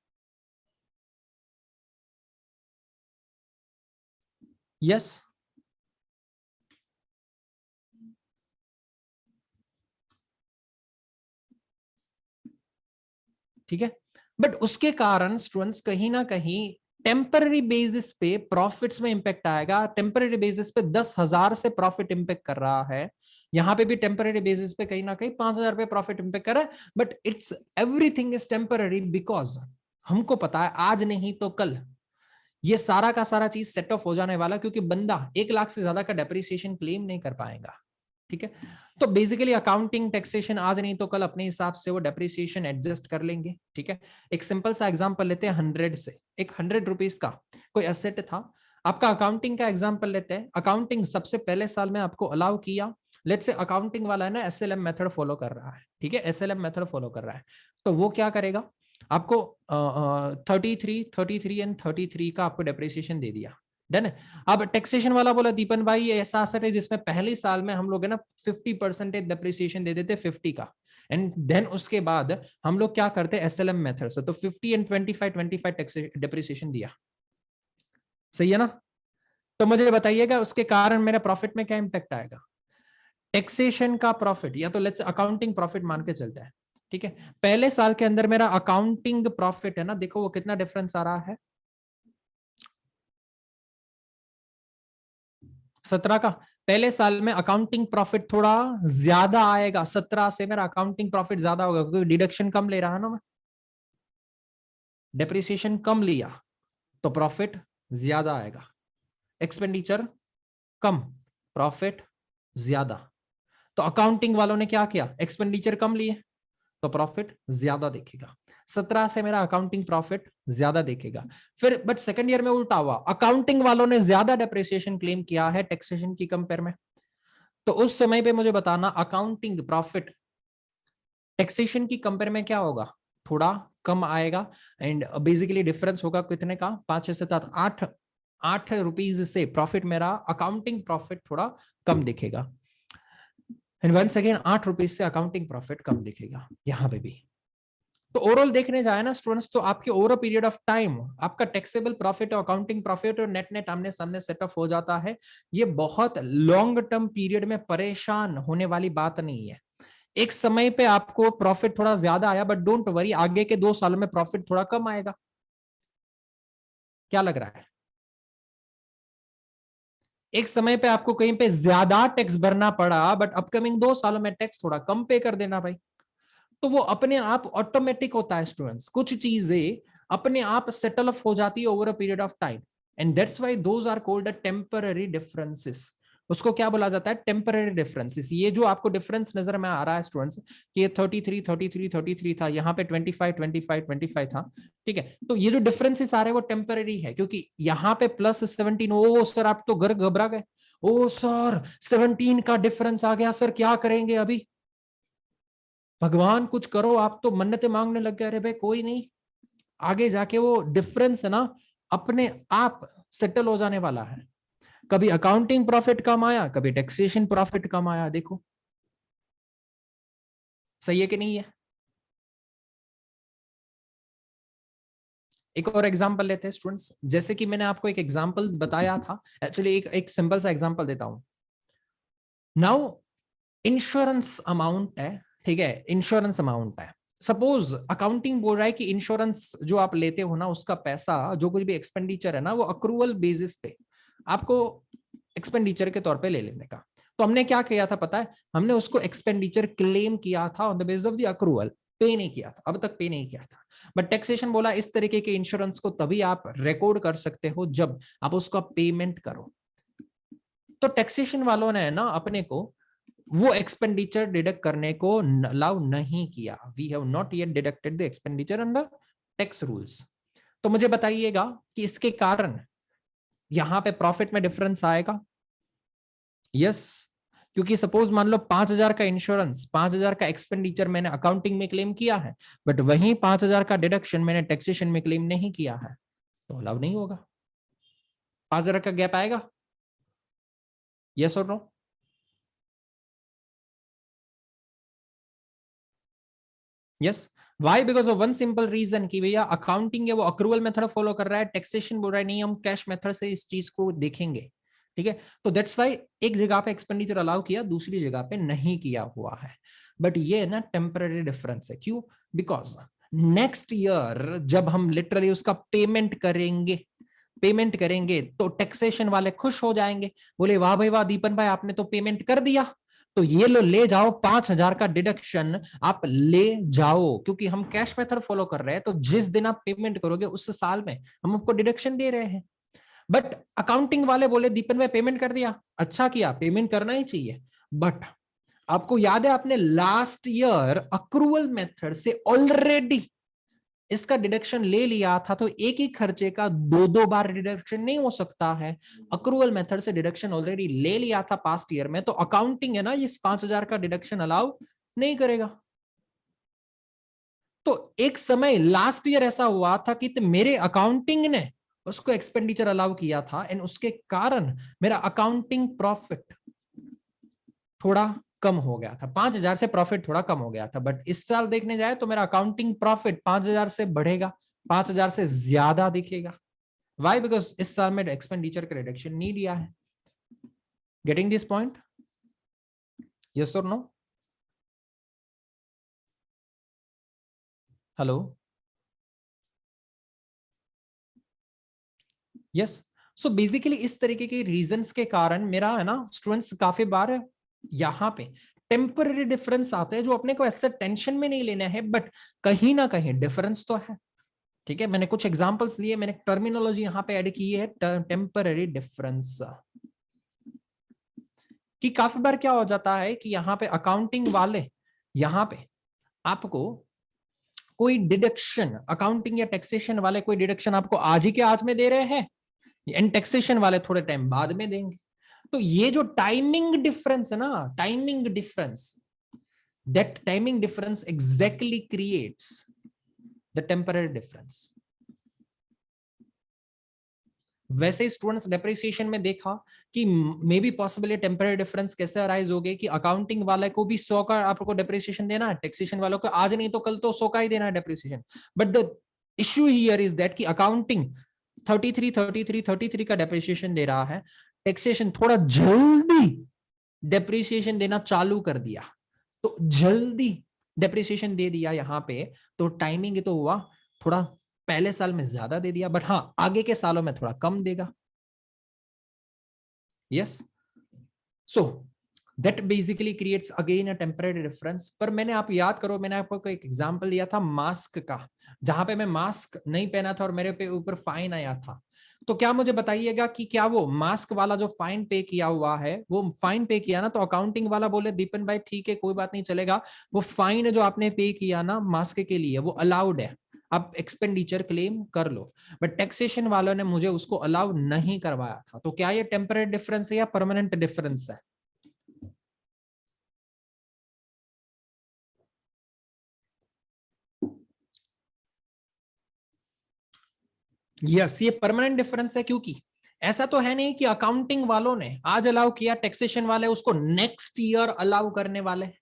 Yes yes? ठीक है, बट उसके कारण स्टूडेंट्स कहीं ना कहीं टेम्पररी बेसिस पे प्रॉफिट्स में इंपैक्ट आएगा। टेम्पररी बेसिस पे 10,000 से प्रॉफिट इंपैक्ट कर रहा है, यहां पे भी टेम्पररी बेसिस पे कहीं ना कहीं 5,000 रुपए प्रॉफिट इंपैक्ट कर रहा है। But it's everything is temporary because हमको पता है आज नहीं तो कल ये सारा का सारा चीज सेट ऑफ हो जाने वाला, क्योंकि बंदा 1 लाख से ज्यादा का डेप्रिसिएशन क्लेम नहीं कर पाएगा। ठीक है, तो बेसिकली अकाउंटिंग टैक्सेशन आज नहीं तो कल अपने हिसाब से वो डेप्रिसिएशन एडजस्ट कर लेंगे। ठीक है, एक सिंपल सा एग्जांपल लेते हैं 100 से। एक 100 रुपीज का कोई एसेट था आपका। अकाउंटिंग का एग्जांपल लेते हैं। अकाउंटिंग सबसे पहले साल में आपको अलाउ किया, लेट्स से अकाउंटिंग वाला है ना एसएलएम मेथड फॉलो कर रहा है। ठीक है, एसएलएम मेथड फॉलो कर रहा है, तो वो क्या करेगा, आपको 33 एंड 33 का आपको डेप्रिसिएशन दे दिया। डन है। अब टैक्सेशन वाला बोला दीपन भाई ये ऐसा असर है जिसमें पहले साल में हम लोग है ना 50% डेप्रिसिएशन दे देते 50 का, एंड देन उसके बाद हम लोग क्या करते एसएलएम मेथड से, तो 50 एंड 25 टैक्स डेप्रिसिएशन दिया। सही है ना? तो मुझे बताइएगा उसके कारण मेरे प्रॉफिट में क्या इंपैक्ट आएगा? टैक्सेशन का प्रॉफिट, या तो लेट्स अकाउंटिंग प्रॉफिट मान के चलता है। ठीक है, पहले साल के अंदर मेरा अकाउंटिंग प्रॉफिट है ना, देखो वो कितना डिफरेंस आ रहा है, 17 का। पहले साल में अकाउंटिंग प्रॉफिट थोड़ा ज्यादा आएगा, 17 से मेरा अकाउंटिंग प्रॉफिट ज्यादा होगा क्योंकि डिडक्शन कम ले रहा है ना मैं, डेप्रिसिएशन कम लिया तो प्रॉफिट ज्यादा आएगा। एक्सपेंडिचर कम, प्रॉफिट ज्यादा। तो अकाउंटिंग वालों ने क्या किया, एक्सपेंडिचर कम लिए तो प्रॉफिट ज्यादा देखेगा। 17 से मेरा अकाउंटिंग प्रॉफिट ज्यादा देखेगा। फिर बट सेकंड ईयर में उल्टा हुआ, अकाउंटिंग वालों ने ज्यादा डेप्रिसिएशन क्लेम किया है टैक्सेशन की कंपेयर में, तो उस समय पे मुझे बताना अकाउंटिंग प्रॉफिट टैक्सेशन की कंपेयर में क्या होगा, थोड़ा कम आएगा। एंड बेसिकली डिफरेंस होगा कितने का, 5 6 7 8 8 रुपीज से प्रॉफिट मेरा अकाउंटिंग प्रॉफिट थोड़ा कम दिखेगा। एंड वंस अगेन 8 रुपीज से अकाउंटिंग प्रॉफिट कम दिखेगा यहां पे भी। तो ओवरऑल देखने जाए ना स्टूडेंट्स, तो आपके over a period of time आपका टैक्सेबल प्रॉफिट और अकाउंटिंग प्रॉफिट और नेट नेट आमने सामने सेट ऑफ हो जाता है। ये बहुत लॉन्ग टर्म पीरियड में परेशान होने वाली बात नहीं है। एक समय पे आपको प्रॉफिट थोड़ा ज्यादा आया, बट डोंट वरी आगे के 2 सालों में प्रॉफिट थोड़ा कम आएगा। क्या लग रहा है? एक समय पे आपको कहीं पे ज्यादा टैक्स भरना पड़ा, बट अपकमिंग 2 सालों में टैक्स थोड़ा कम पे कर देना भाई। तो वो अपने आप ऑटोमेटिक होता है स्टूडेंट्स, कुछ चीजें अपने आप सेटल अप हो जाती है over a period of time, and that's why those are called temporary differences. उसको क्या बोला जाता है, टेम्पररी डिफरेंसेस। ये जो आपको डिफरेंस नजर में आ रहा है स्टूडेंट्स कि ये 33 था, यहाँ पे 25 था। ठीक है, तो ये जो डिफरेंसेस आ रहे हैं वो टेम्पररी है, क्योंकि यहाँ पे +17, ओ सर आप तो घर घबरा गए, ओ सर 17 का डिफरेंस आ गया सर क्या करेंगे अभी, भगवान कुछ करो, आप तो मन्नतें मांगने लग गए। अरे भाई कोई नहीं, आगे जाके वो डिफरेंस है ना अपने आप सेटल हो जाने वाला है। कभी अकाउंटिंग प्रॉफिट कम आया, कभी टैक्सेशन प्रॉफिट कम आया, देखो सही है कि नहीं है। एक और एग्जांपल लेते हैं स्टूडेंट्स, जैसे कि मैंने आपको एक एग्जांपल बताया था, एक्चुअली एक सिंपल सा एग्जांपल देता हूं। नाउ इंश्योरेंस अमाउंट है, ठीक है, इंश्योरेंस अमाउंट है। सपोज अकाउंटिंग बोल रहा है कि इंश्योरेंस जो आप लेते हो ना उसका पैसा, जो कुछ भी एक्सपेंडिचर है ना वो अक्रूवल बेसिस पे आपको एक्सपेंडिचर के तौर पे ले लेने का। तो हमने क्या किया था पता है, हमने उसको एक्सपेंडिचर क्लेम किया था on the basis of the accrual, पे नहीं किया था, अब तक पे नहीं किया था। बट टैक्सेशन बोला इस तरीके के इंश्योरेंस को तभी आप रिकॉर्ड कर सकते हो जब आप उसका पेमेंट करो। तो टैक्सेशन वालों ने ना अपने को वो एक्सपेंडिचर डिडक्ट करने को अलाउ नहीं किया। We have not yet deducted the expenditure under tax rules. तो मुझे बताइएगा कि इसके कारण यहां पे प्रॉफिट में डिफरेंस आएगा? यस yes, क्योंकि सपोज मान लो 5,000 का इंश्योरेंस, 5,000 का एक्सपेंडिचर मैंने अकाउंटिंग में क्लेम किया है, बट वही 5,000 का डिडक्शन मैंने टैक्सेशन में क्लेम नहीं किया है, तो अलाउ नहीं होगा। 5,000 का गैप आएगा, यस और no? Yes. Why? Because of one simple reason कि भैया अकाउंटिंग है वो अक्रूवल मेथड फॉलो कर रहा है, टैक्सेशन बोल रहा है नहीं हम कैश मेथड से इस चीज को देखेंगे। ठीक है, तो दैट्स वाई एक जगह पे एक्सपेंडिचर अलाउ किया, दूसरी जगह पे नहीं किया हुआ है। बट ये ना टेम्पररी डिफरेंस है। क्यों? बिकॉज नेक्स्ट ईयर जब हम लिटरली उसका पेमेंट करेंगे तो टैक्सेशन वाले खुश हो जाएंगे, बोले वाह भाई वाह दीपन भाई आपने तो पेमेंट कर दिया, तो ये लो ले जाओ 5,000 का डिडक्शन आप ले जाओ, क्योंकि हम कैश मेथड फॉलो कर रहे हैं, तो जिस दिन आप पेमेंट करोगे उस साल में हम आपको डिडक्शन दे रहे हैं। बट अकाउंटिंग वाले बोले दीपन भाई पेमेंट कर दिया, अच्छा किया, पेमेंट करना ही चाहिए, बट आपको याद है आपने लास्ट ईयर अक्रूवल मेथड से ऑलरेडी इसका डिडक्शन ले लिया था, तो एक ही खर्चे का दो बार डिडक्शन नहीं हो सकता है। अक्रूवल मेथड से डिडक्शन ऑलरेडी ले लिया था पास्ट ईयर में, तो अकाउंटिंग है ना ये 5,000 का डिडक्शन अलाउ नहीं करेगा। तो एक समय लास्ट ईयर ऐसा हुआ था कि मेरे अकाउंटिंग ने उसको एक्सपेंडिचर अलाउ किया था, एंड उसके कारण मेरा अकाउंटिंग प्रॉफिट थोड़ा कम हो गया था, 5,000 से प्रॉफिट थोड़ा कम हो गया था। बट इस साल देखने जाए तो मेरा अकाउंटिंग प्रॉफिट 5,000 से बढ़ेगा, 5,000 से ज्यादा दिखेगा। वाई? बिकॉज इस साल में एक्सपेंडिचर का रिडक्शन नहीं लिया है। Getting this point? यस और no? Hello? Yes. So basically इस तरीके के रीजंस के कारण मेरा है ना स्टूडेंट्स काफी बार यहाँ पे टेम्पररी डिफरेंस आते हैं, जो अपने को ऐसे टेंशन में नहीं लेना है, बट कहीं ना कहीं डिफरेंस तो है। ठीक है, मैंने कुछ एग्जांपल्स लिए, मैंने टर्मिनोलॉजी यहाँ पे ऐड की है, टेम्पररी डिफरेंस। कि काफी बार क्या हो जाता है कि यहाँ पे अकाउंटिंग वाले यहाँ पे आपको कोई डिडक्शन, अकाउंटिंग या टैक्सेशन वाले कोई डिडक्शन आपको आज ही के आज में दे रहे हैं, एंड टैक्सेशन वाले थोड़े टाइम बाद में देंगे। तो ये जो टाइमिंग डिफरेंस है ना, timing difference, that timing difference exactly creates the temporary difference. वैसे स्टूडेंट्स डेप्रिसिएशन में देखा कि may be possible temporary difference कैसे अराइज हो गए कि अकाउंटिंग वाले को भी 100 का आपको डेप्रिसिएशन देना है, टैक्सेशन वालों को आज नहीं तो कल तो 100 का ही देना है depreciation. But the issue here is that कि अकाउंटिंग 33 का डेप्रिसिएशन दे रहा है, टैक्सेशन थोड़ा जल्दी डेप्रिसिएशन देना चालू कर दिया, तो जल्दी डेप्रिसिएशन दे दिया यहाँ पे, तो टाइमिंग तो हुआ थोड़ा पहले साल में ज्यादा दे दिया, बट हाँ आगे के सालों में थोड़ा कम देगा। Yes, so that basically creates again a temporary difference. पर मैंने, आप याद करो, मैंने आपको एक एग्जांपल दिया था मास्क का, जहां पे मैं मास्क नहीं पहना था और मेरे पे ऊपर फाइन आया था। तो क्या मुझे बताइएगा कि क्या वो मास्क वाला जो फाइन पे किया हुआ है, वो फाइन पे किया ना, तो अकाउंटिंग वाला बोले दीपन भाई ठीक है कोई बात नहीं चलेगा, वो फाइन जो आपने पे किया ना मास्क के लिए वो अलाउड है, आप एक्सपेंडिचर क्लेम कर लो। बट टैक्सेशन वालों ने मुझे उसको अलाउ नहीं करवाया था, तो क्या ये टेम्पररी डिफरेंस है या परमानेंट डिफरेंस है? यस, ये परमानेंट डिफरेंस है, क्योंकि ऐसा तो है नहीं कि अकाउंटिंग वालों ने आज अलाउ किया, टैक्सेशन वाले उसको नेक्स्ट ईयर अलाउ करने वाले हैं।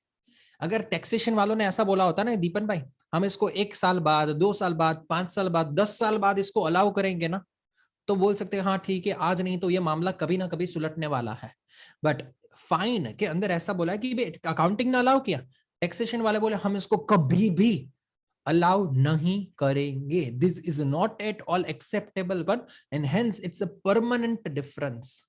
अगर टैक्सेशन वालों ने ऐसा बोला होता ना दीपन भाई हम इसको 1 साल बाद, 2 साल बाद, 5 साल बाद, 10 साल बाद इसको अलाउ करेंगे ना, तो बोल सकते हैं हाँ ठीक है आज नहीं तो ये मामला कभी ना कभी सुलटने वाला है। बट फाइन के अंदर ऐसा बोला है कि अकाउंटिंग ने अलाउ किया, टैक्सेशन वाले बोले हम इसको कभी भी अलाउ नहीं करेंगे, this is not at all acceptable one, and hence it's a permanent difference.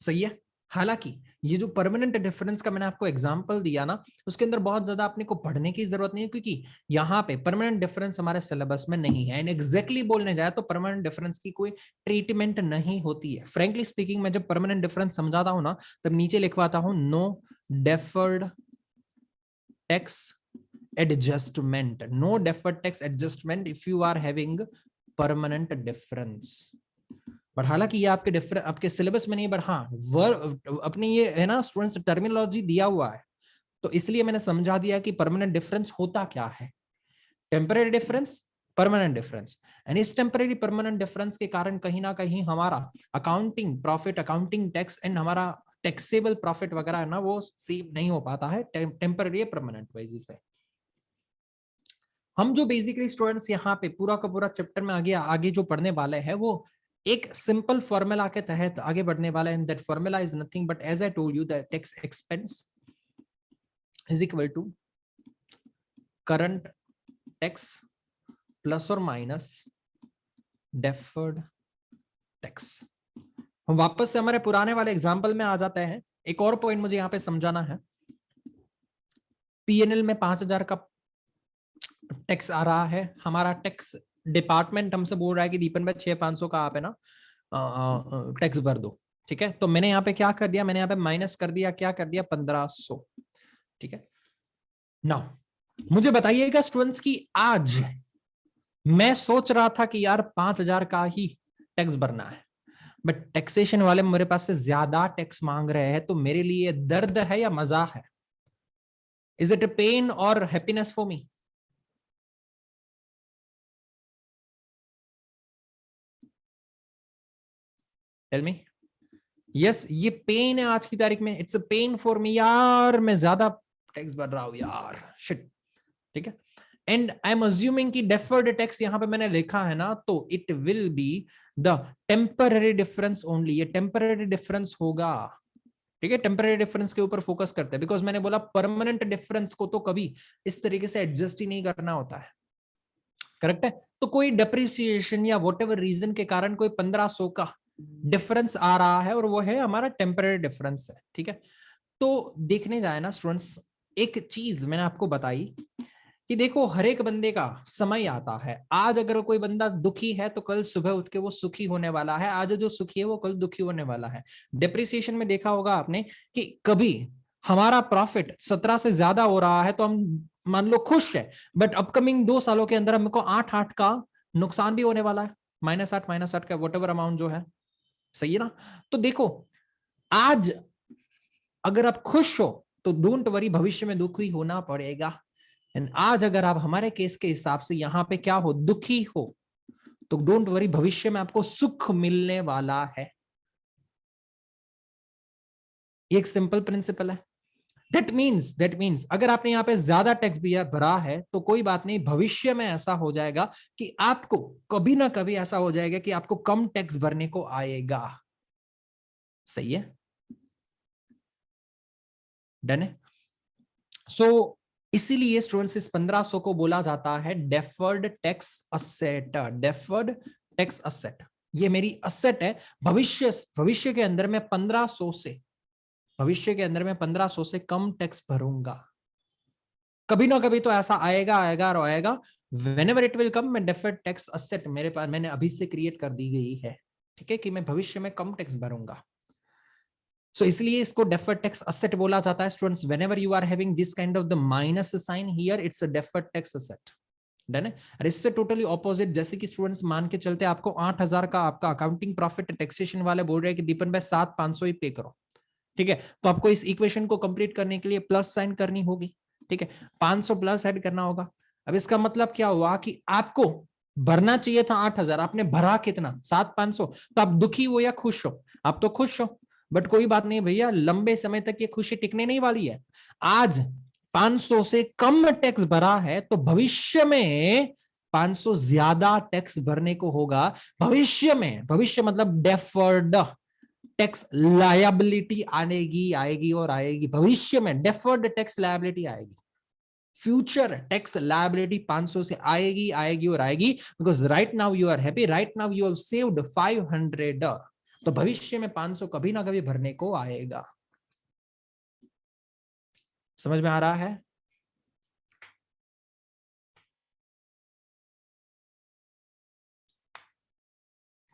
सही है। हालांकि ये जो परमानेंट डिफरेंस का मैंने आपको एग्जांपल दिया ना, उसके अंदर बहुत ज्यादा अपने को पढ़ने की जरूरत नहीं है, क्योंकि यहाँ पे परमानेंट डिफरेंस हमारे सिलेबस में नहीं है, एंड एग्जैक्टली बोलने जाए तो परमानेंट डिफरेंस की कोई ट्रीटमेंट नहीं होती है। फ्रेंकली स्पीकिंग, मैं जब परमानेंट डिफरेंस समझाता हूं ना, तब नीचे लिखवाता हूं no deferred tax adjustment, no deferred tax adjustment if you are having permanent difference. But हालांकि ये आपके डिफरेंट आपके सिलेबस में नहीं, बट हाँ वर्ड अपने ये है ना स्टूडेंट्स टर्मिनोलॉजी दिया हुआ है, तो इसलिए मैंने समझा दिया कि परमानेंट डिफरेंस होता क्या है, temporary difference, permanent difference. And इस टेम्परेरी परमानेंट डिफरेंस के कारण कहीं ना कहीं हमारा accounting profit, accounting tax and हमारा टैक्सेबल प्रॉफिट वगैरह है ना वो सेम नहीं हो पाता है टेम्परेरी परमानेंट बेसिस पे। हम जो बेसिकली स्टूडेंट्स यहाँ पे पूरा का पूरा चैप्टर में आगे आगे जो पढ़ने वाले हैं वो एक सिंपल फॉर्मूला के तहत आगे बढ़ने वाला है। That formula is nothing but as I told you that tax expense is equal to current tax plus और माइनस डेफर्ड टैक्स। हम वापस से हमारे पुराने वाले एग्जांपल में आ जाते हैं। एक और पॉइंट मुझे यहाँ पे समझाना है। पीएनएल में 5,000 का टैक्स आ रहा है, हमारा टैक्स डिपार्टमेंट हमसे बोल रहा है कि दीपन भाई 6,500 का आप है ना टैक्स भर दो। ठीक है, तो मैंने यहाँ पे क्या कर दिया, मैंने यहाँ पे माइनस कर दिया, क्या कर दिया 1,500। ठीक है, नाउ मुझे बताइएगा स्टूडेंट्स की आज मैं सोच रहा था कि यार 5,000 का ही टैक्स भरना है, बट टैक्सेशन वाले मेरे पास से ज्यादा टैक्स मांग रहे हैं, तो मेरे लिए दर्द है या मजा है? इज इट अ पेन और happiness for me? Tell me. Yes, ये पेन है आज की तारीख में, it's a pain for me यार, मैं ज्यादा टैक्स भर रहा हूं यार, शिट। ठीक है, एंड आई एम अज्यूमिंग कि डेफर्ड टैक्स यहां पे मैंने लिखा है ना, तो it will be the temporary difference only, ये टेम्पररी डिफरेंस होगा। ठीक है, टेम्पररी डिफरेंस के ऊपर फोकस करते हैं, बिकॉज मैंने बोला परमानेंट डिफरेंस को तो कभी इस तरीके से एडजस्ट ही नहीं करना होता है। करेक्ट है, तो कोई डेप्रिसिएशन या वॉट एवर रीजन के कारण कोई 1,500 का डिफरेंस आ रहा है और वो है हमारा टेम्पररी डिफरेंस है। ठीक है, तो देखने जाए ना स्टूडेंट्स, एक चीज मैंने आपको बताई कि देखो हर एक बंदे का समय आता है। आज अगर कोई बंदा दुखी है तो कल सुबह उठ के वो सुखी होने वाला है, आज जो सुखी है वो कल दुखी होने वाला है। डिप्रिसिएशन में देखा होगा आपने कि कभी हमारा प्रॉफिट 17 से ज्यादा हो रहा है तो हम मान लो खुश है, बट अपकमिंग 2 सालों के अंदर हमको 8 का नुकसान भी होने वाला है, -8 का वट एवर अमाउंट जो है। सही है ना? तो देखो आज अगर आप खुश हो तो डोंट वरी, भविष्य में दुखी होना पड़ेगा। एंड आज अगर आप हमारे केस के हिसाब से यहाँ पे क्या हो, दुखी हो, तो डोंट वरी, भविष्य में आपको सुख मिलने वाला है। एक सिंपल प्रिंसिपल है। दैट मीन्स अगर आपने यहाँ पे ज्यादा टैक्स भी भरा है तो कोई बात नहीं, भविष्य में ऐसा हो जाएगा कि आपको कभी ना कभी ऐसा हो जाएगा कि आपको कम टैक्स भरने को आएगा। सही है, डन है। सो इसीलिए स्टूडेंट्स इस 1,500 को बोला जाता है deferred tax asset. Deferred tax asset, ये मेरी असेट है। भविष्य के अंदर मैं 1,500 से, भविष्य के अंदर मैं 1,500 से कम टैक्स भरूंगा। कभी ना कभी तो ऐसा आएगा आएगा और आएगा। व्हेनेवर इट विल कम, मैं डेफर्ड टैक्स असेट मेरे पास मैंने अभी से क्रिएट कर दी गई है। ठीक है, कि मैं भविष्य में कम टैक्स भरूंगा। सो इसलिए इसको डेफर्ड टैक्स असेट बोला जाता है students. Whenever you are having this kind of the minus sign here, it's a deferred tax asset. Done है। और इससे टोटली ऑपोजिट, जैसे कि स्टूडेंट्स मान के चलते आपको 8,000 का आपका अकाउंटिंग प्रॉफिट, टैक्सेशन वाले बोल रहे हैं कि दीपन भाई 7,500 ही पे करो। ठीक है, तो आपको इस इक्वेशन को कंप्लीट करने के लिए प्लस साइन करनी होगी। ठीक है, 500 प्लस ऐड करना होगा। अब इसका मतलब क्या हुआ कि आपको भरना चाहिए था 8,000, आपने भरा कितना 7,500, तो आप दुखी हो या खुश हो? आप तो खुश हो, बट कोई बात नहीं भैया, लंबे समय तक ये खुशी टिकने नहीं वाली है। आज 500 से कम टैक्स भरा है तो भविष्य में 500 ज्यादा टैक्स भरने को होगा। भविष्य में, भविष्य मतलब डेफर्ड टैक्स लायबिलिटी आएगी आएगी और आएगी। भविष्य में डेफर्ड टैक्स लायबिलिटी आएगी, फ्यूचर टैक्स लायबिलिटी 500 से आएगी आएगी और आएगी। Because right now you are happy, right now you have saved 500, तो भविष्य में 500 कभी ना कभी भरने को आएगा। समझ में आ रहा है?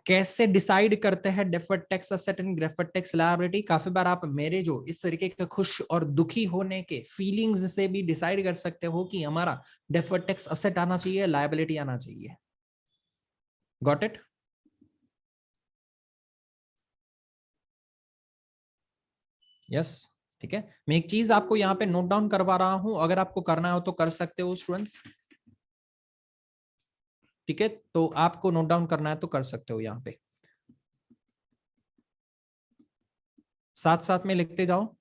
कैसे डिसाइड करते हैं deferred tax asset and deferred tax liability? काफी बार आप मेरे जो इस तरीके के खुश और दुखी होने के फीलिंग्स से भी डिसाइड कर सकते हो कि हमारा डेफर्ड टैक्स असेट आना चाहिए, लायबिलिटी आना चाहिए। Got it? यस, ठीक है। मैं एक चीज आपको यहाँ पे नोट डाउन करवा रहा हूं, अगर आपको करना हो तो कर सकते हो स्टूडेंट्स, ठीक है। तो आपको नोट डाउन करना है तो कर सकते हो यहाँ पे, साथ साथ में लिखते जाओ।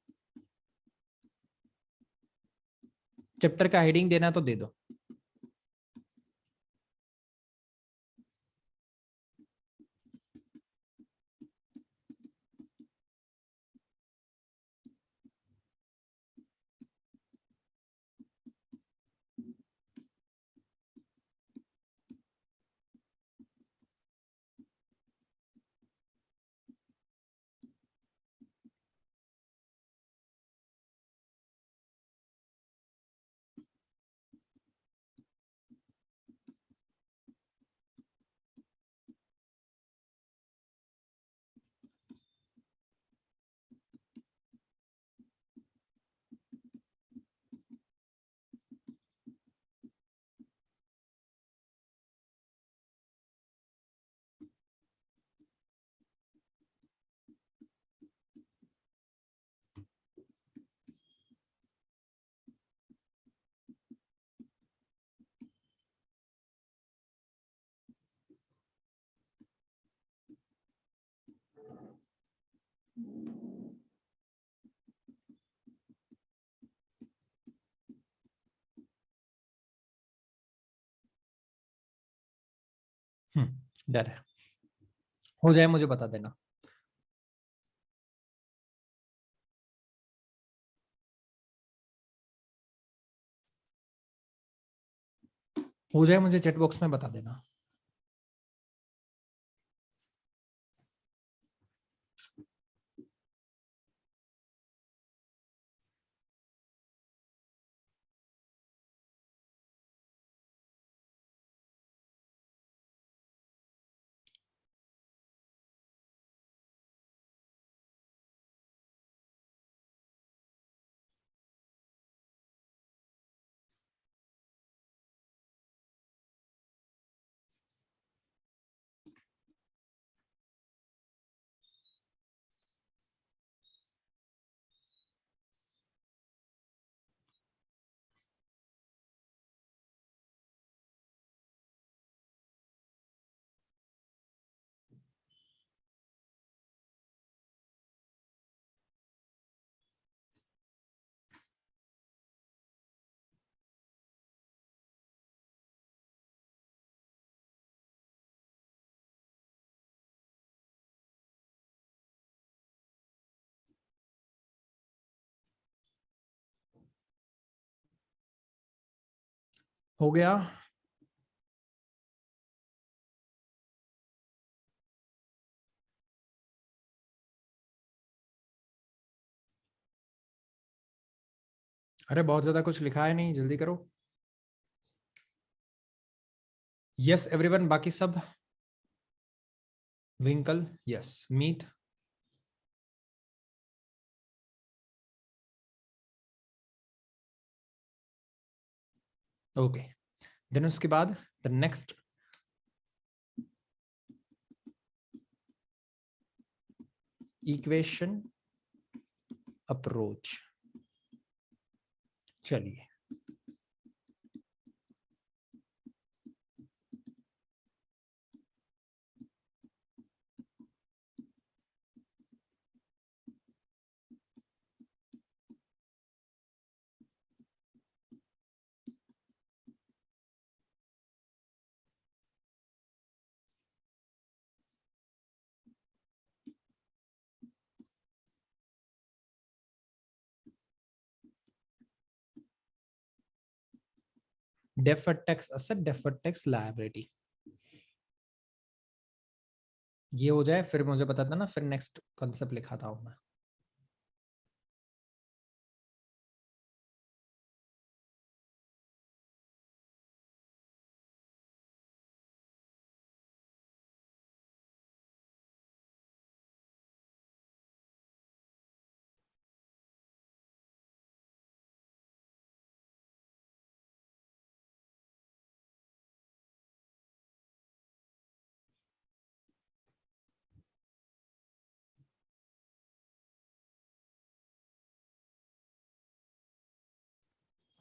चैप्टर का हेडिंग देना है तो दे दो। डर है, हो जाए मुझे बता देना। हो जाए मुझे चैट बॉक्स में बता देना। हो गया। अरे बहुत ज्यादा कुछ लिखा है नहीं, जल्दी करो। यस एवरीवन, बाकी सब। विंकल, यस। मीत, ओके। देन उसके बाद द नेक्स्ट इक्वेशन अप्रोच। चलिए, deferred tax asset, deferred tax liability, ये हो जाए फिर मुझे बता देना, फिर नेक्स्ट कॉन्सेप्ट लिखा था मैं।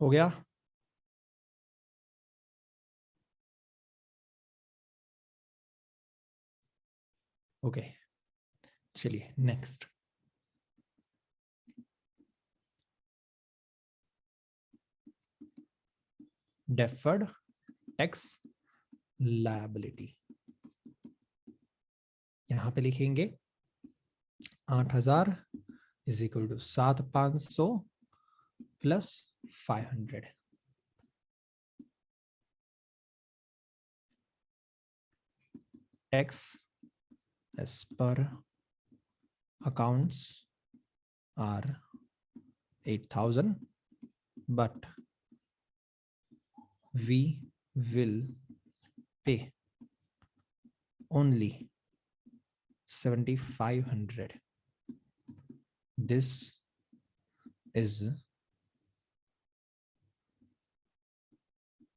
हो गया? ओके, चलिए नेक्स्ट। डेफर्ड टैक्स लायबिलिटी, यहां पे लिखेंगे 8,000 is equal to 7,500 plus 500। Tax as per accounts are 8,000, but we will pay only 7,500. This is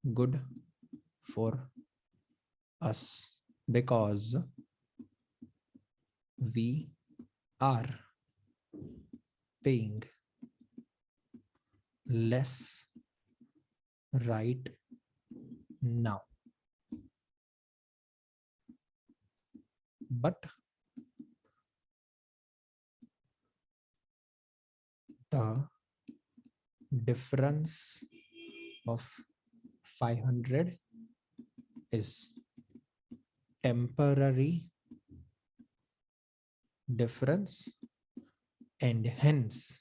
good for us because we are paying less right now, but the difference of 500 is temporary difference, and hence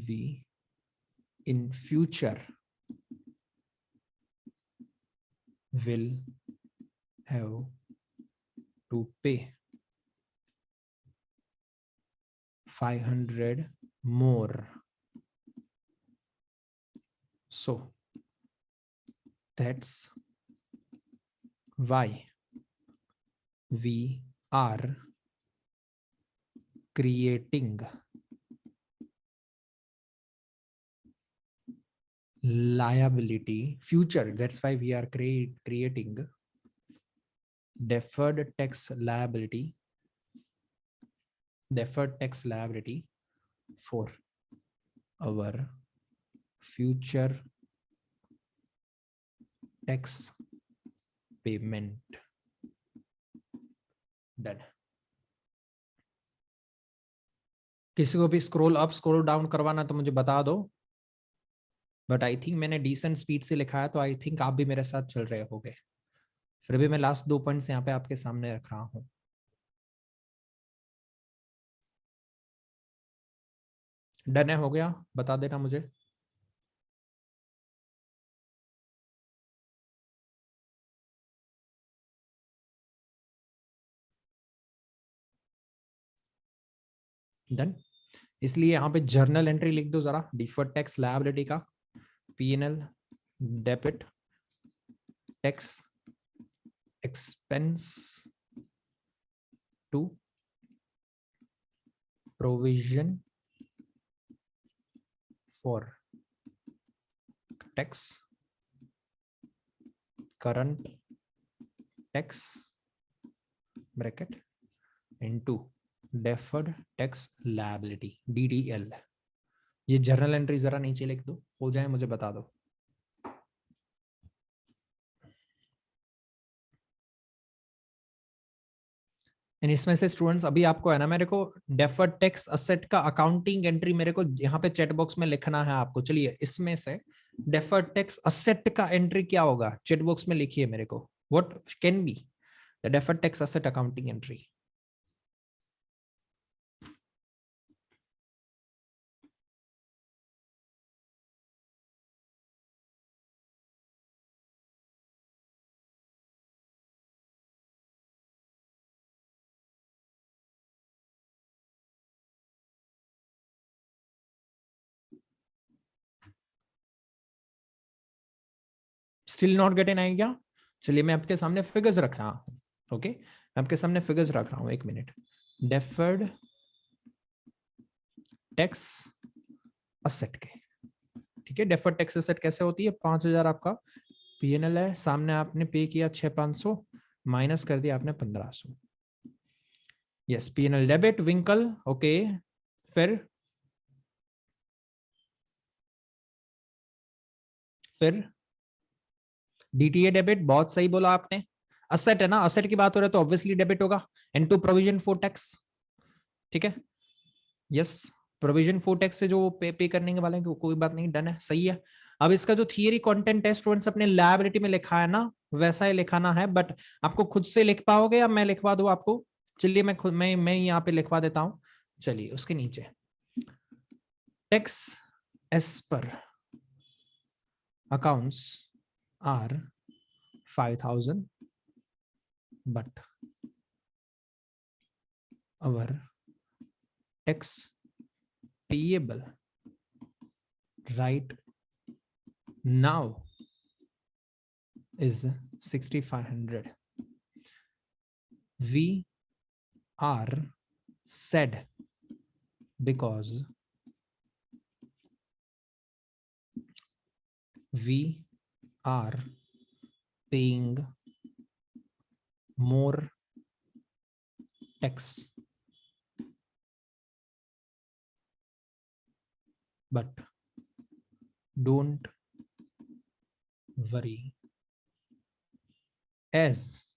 we in future will have to pay 500 more. So that's why we are creating liability future. That's why we are creating deferred tax liability for our future tax payment. Done. किसी को भी स्क्रॉल अप स्क्रॉल डाउन करवाना तो मुझे बता दो, बट आई थिंक मैंने डिसेंट स्पीड से लिखा है, तो आई थिंक आप भी मेरे साथ चल रहे होगे। फिर भी मैं लास्ट 2 पॉइंट्स यहाँ पे आपके सामने रख रहा हूँ। डन है, हो गया? बता देना मुझे। डन। इसलिए यहाँ पे जर्नल एंट्री लिख दो जरा, डिफर्ड टैक्स लायबिलिटी का P&L debit tax expense to provision for tax current tax bracket into deferred tax liability DDL। ये जर्नल एंट्री जरा नीचे लिख दो, हो जाए मुझे बता दो। एंड इसमें से स्टूडेंट्स अभी आपको है ना, मेरे को डेफर्ड टैक्स असेट का अकाउंटिंग एंट्री मेरे को यहाँ पे चैट बॉक्स में लिखना है आपको। चलिए इसमें से डेफर्ड टैक्स असेट का एंट्री क्या होगा, चैट बॉक्स में लिखिए मेरे को। What can be the deferred tax asset accounting entry? Still not get an idea? चलिए मैं आपके सामने फिगर्स रख रहा हूँ। ओके, मैं आपके सामने फिगर्स रख रहा हूँ, 1 मिनट। डेफर्ड टैक्स असेट के, ठीक है। डेफर्ड टैक्स असेट कैसे होती है? 5,000 आपका पीएनएल है, सामने आपने पे किया 6,500, माइनस कर दिया आपने 1,500। यस, पीएनएल डेबिट विंकल, ओके। फिर डीटीए डेबिट, बहुत सही बोला आपने। असेट है ना, असेट की बात हो रहा है तो ऑब्वियसली डेबिट होगा। And to provision for tax, ठीक है। यस, प्रोविजन फॉर टैक्स से जो पे करने के वाले हैं, कोई बात नहीं, डन है, सही है। अब इसका जो थियरी कंटेंट है स्टूडेंट्स अपने लायबिलिटी में लिखा है ना, वैसा ही लिखाना है, बट आपको खुद से लिख पाओगे या मैं लिखवा दूं आपको? चलिए मैं खुद मैं यहाँ पे लिखवा देता हूं। चलिए उसके नीचे टैक्स एस पर accounts are 5,000 but our tax payable right now is 6,500. We are sad because we are paying more tax, but don't worry as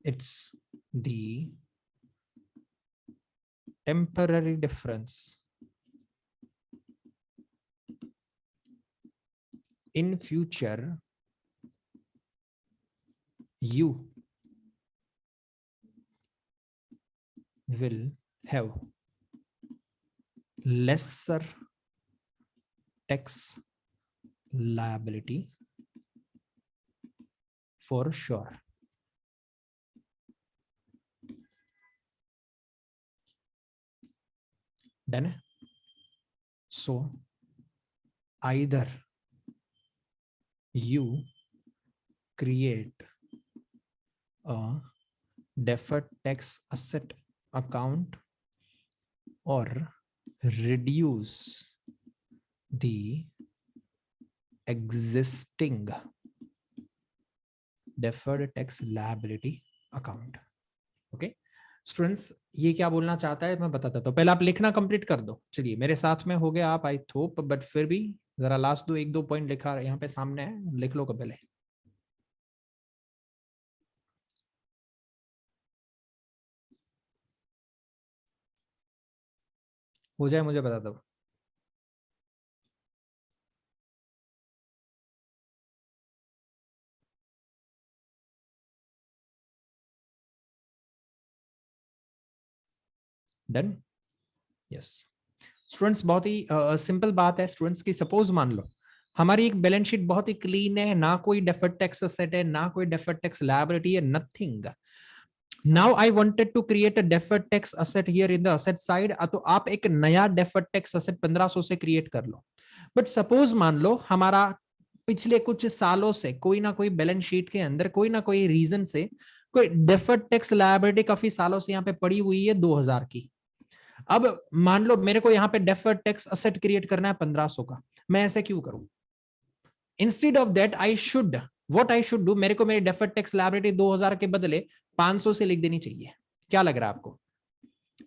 it's the temporary difference. In future, you will have lesser tax liability for sure. Done. So either you create a deferred tax asset account or reduce the existing deferred tax liability account. Okay students, ये क्या बोलना चाहता है मैं बताता हूँ। पहले आप लिखना कंप्लीट कर दो। चलिए मेरे साथ में हो गया आप, आई थोप, बट फिर भी जरा लास्ट दो एक दो पॉइंट लिखा यहाँ पे सामने है, लिख लो पहले। हो जाए मुझे बता दो। डन। यस स्टूडेंट्स, बहुत ही सिंपल बात है स्टूडेंट्स की। सपोज मान लो हमारी एक बैलेंस शीट बहुत ही क्लीन है, ना कोई डेफर्ड टैक्स असेट है, ना कोई डेफर्ड टैक्स लायबिलिटी है, nothing. Now I wanted to create a deferred tax asset here in the asset side, तो आप एक नया डेफर्ड टैक्स असेट 1,500 से क्रिएट कर लो। बट सपोज मान लो हमारा पिछले कुछ सालों से कोई ना कोई बैलेंस शीट के अंदर कोई ना कोई रीजन से कोई डेफर्ड टैक्स लायबिलिटी काफी सालों से यहाँ पे पड़ी हुई है 2,000 की। अब मान लो मेरे को यहाँ पे डेफर्ड टैक्स असेट क्रिएट करना है 1,500 का, मैं ऐसे क्यों करूं? Instead of that I should what I should do, मेरे को मेरी डेफर्ड टैक्स लायबिलिटी 2,000 के बदले 500 से लिख देनी चाहिए। क्या लग रहा है आपको?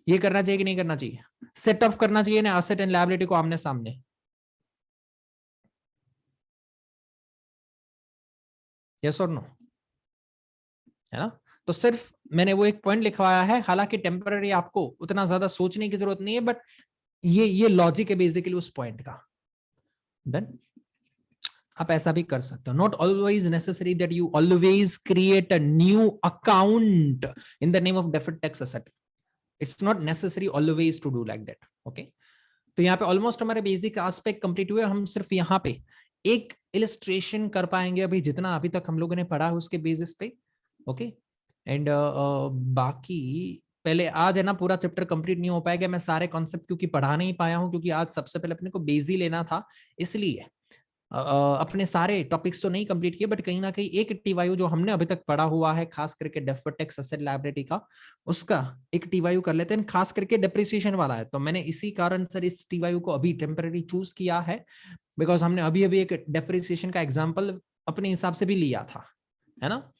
ये करना चाहिए कि नहीं करना चाहिए? सेट ऑफ करना चाहिए ना असेट एंड लायबिलिटी को आमने सामने। यस और नो, है ना? तो सिर्फ मैंने वो एक पॉइंट लिखवाया है, हालांकि टेम्पररी आपको उतना ज्यादा सोचने की जरूरत नहीं है, बट ये लॉजिक है बेसिकली उस पॉइंट का। डन। आप ऐसा भी कर सकते हो। Not always necessary that you always create a new account in the name of deferred tax asset. It's not necessary always to do like that. Okay, तो यहाँ पे ऑलमोस्ट हमारे बेसिक एस्पेक्ट कंप्लीट हुए। हम सिर्फ यहाँ पे एक इलिस्ट्रेशन कर पाएंगे अभी, जितना अभी तक हम लोगों ने पढ़ा है उसके बेसिस पे। ओके एंड बाकी पहले आज है ना पूरा चैप्टर कंप्लीट नहीं हो पाएगा, मैं सारे कॉन्सेप्ट क्योंकि पढ़ा नहीं पाया हूँ, क्योंकि आज सबसे पहले अपने को बेस ही लेना था, इसलिए अपने सारे टॉपिक्स तो नहीं कंप्लीट किए, बट कहीं ना कहीं एक टीवायू जो हमने अभी तक पढ़ा हुआ है खास करके डेफर्ड टैक्स एसेट लायबिलिटी का, उसका एक टीवायू कर लेते हैं। खास करके डेप्रिसिएशन वाला है, तो मैंने इसी कारण सर इस टीवायू को अभी टेम्पररी चूज किया है, बिकॉज हमने अभी अभी एक डेप्रिसिएशन का एग्जाम्पल अपने हिसाब से भी लिया था, है ना।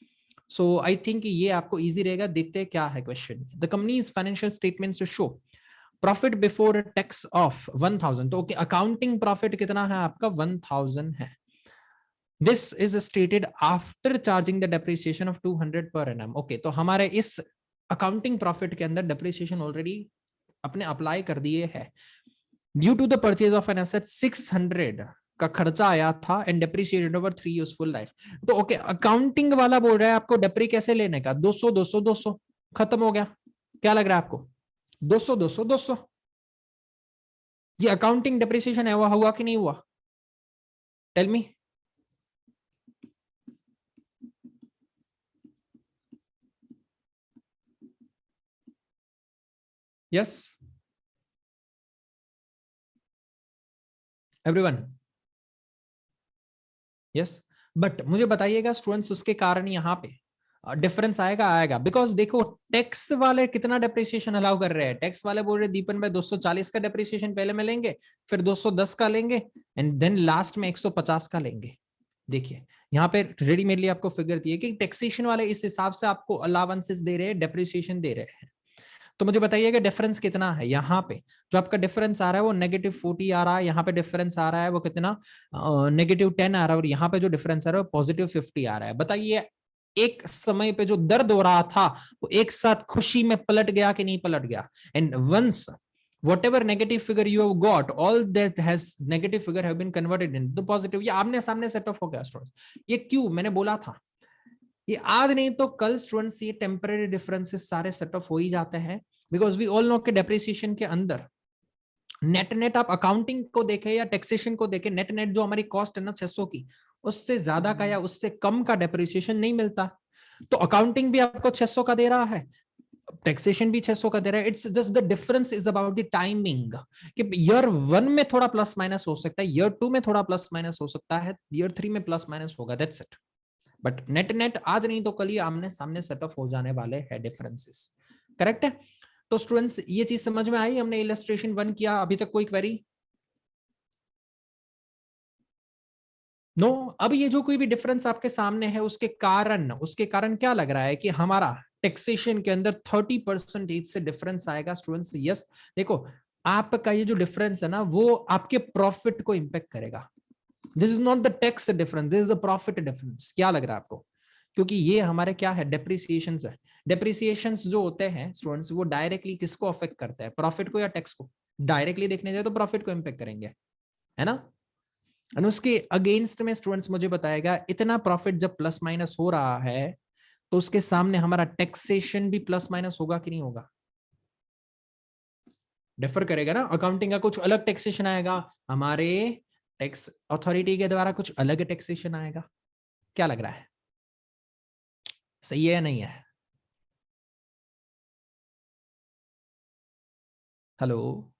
सो आई थिंक ये आपको इजी रहेगा। देखते हैं क्या है question. The companies financial statements show profit before tax of 1000। तो ओके, अकाउंटिंग प्रॉफिट कितना है आपका? 1000 है। This is stated after charging the depreciation of 200 per annum. Okay, तो हमारे इस अकाउंटिंग प्रॉफिट के अंदर डेप्रिसिएशन ऑलरेडी अपने अप्लाई कर दिए है। Due to the purchase of an asset 600 का खर्चा आया था and depreciated over 3 useful life. तो ओके, अकाउंटिंग वाला बोल रहा है आपको डेप्री कैसे लेने का? 200 200 200 खत्म हो गया। क्या लग रहा है आपको? 200 200 200। ये अकाउंटिंग डेप्रिसिएशन है, हुआ कि नहीं हुआ? Tell me. Yes everyone? Yes. But मुझे बताइएगा स्टूडेंट्स, उसके कारण यहाँ पे डिफरेंस आएगा? आएगा, बिकॉज देखो टैक्स वाले कितना डेप्रिसिएशन अलाउ कर रहे हैं। टैक्स वाले बोल रहे दीपन भाई 240 का डेप्रिसिएशन पहले में लेंगे, फिर 210 का लेंगे, एंड देन लास्ट में 150 का लेंगे। देखिए यहाँ पे रेडीमेडली आपको फिगर दिए कि टैक्सेशन वाले इस हिसाब से आपको अलाउंसेस दे रहे हैं, डेप्रिसिएशन दे रहे हैं। तो मुझे बताइएगा डिफरेंस कितना है यहाँ पे? जो आपका डिफरेंस आ रहा है वो -40 आ रहा है, यहाँ पे डिफरेंस आ रहा है वो कितना? -10 आ रहा है, और यहाँ पे जो डिफरेंस आ रहा है वो +50 आ रहा है। बताइए एक समय पे जो दर्द हो रहा था वो एक साथ खुशी में पलट गया कि नहीं पलट गया? And once whatever negative figure you have got, all that has negative figure have been converted into positive। ये आमने सामने सेटअप हो गया स्टूडेंट्स। ये क्यों मैंने बोला था, ये आज नहीं तो कल स्टूडेंट्स ये टेम्पररी डिफरेंसेस सारे सेटअप हो ही जाते हैं, बिकॉज वी ऑल नो के डेप्रिसिएशन के अंदर नेट नेट आप अकाउंटिंग को देखें या टैक्सेशन को देखें, नेट नेट जो हमारी कॉस्ट है ना 600 की, उससे ज्यादा का या उससे कम का डेप्रिसिएशन नहीं मिलता। तो अकाउंटिंग भी आपको 600 का दे रहा है, टैक्सेशन भी 600 का दे रहा है। It's just the difference is about the timing, कि ईयर 1 में थोड़ा प्लस माइनस हो सकता है, ईयर 2 में थोड़ा प्लस माइनस हो सकता है, ईयर 3 में प्लस माइनस होगा, that's it. But net net आज नहीं तो कल ही आमने सामने सेटअप हो जाने वाले हैं डिफरेंसेस। करेक्ट है? तो स्टूडेंट्स ये चीज समझ में आई? हमने इलस्ट्रेशन 1 किया, अभी तक कोई क्वेरी? नो। अब ये जो कोई भी डिफरेंस आपके सामने है उसके कारण क्या लग रहा है कि हमारा टैक्सेशन के अंदर 30% से डिफरेंस आएगा स्टूडेंट्स? यस। देखो आपका ये जो डिफरेंस है ना वो आपके प्रॉफिट को इंपैक्ट करेगा। This is not the tax difference, this is the profit difference. क्या लग रहा है आपको? क्योंकि ये हमारे क्या है, डेप्रिसिएशन है। डेप्रिसिएशन जो होते हैं स्टूडेंट्स वो डायरेक्टली किसको अफेक्ट करते हैं, प्रॉफिट को या टैक्स को? डायरेक्टली देखने जाए तो प्रॉफिट को इंपैक्ट करेंगे, है ना। और उसके अगेंस्ट में स्टूडेंट्स मुझे बताएगा इतना प्रॉफिट जब प्लस माइनस हो रहा है तो उसके सामने हमारा टैक्सेशन भी प्लस माइनस होगा कि नहीं होगा? डिफर करेगा ना। अकाउंटिंग का कुछ अलग टैक्सेशन आएगा, हमारे टैक्स अथॉरिटी के द्वारा कुछ अलग टैक्सेशन आएगा। क्या लग रहा है, सही है या नहीं है? हेलो?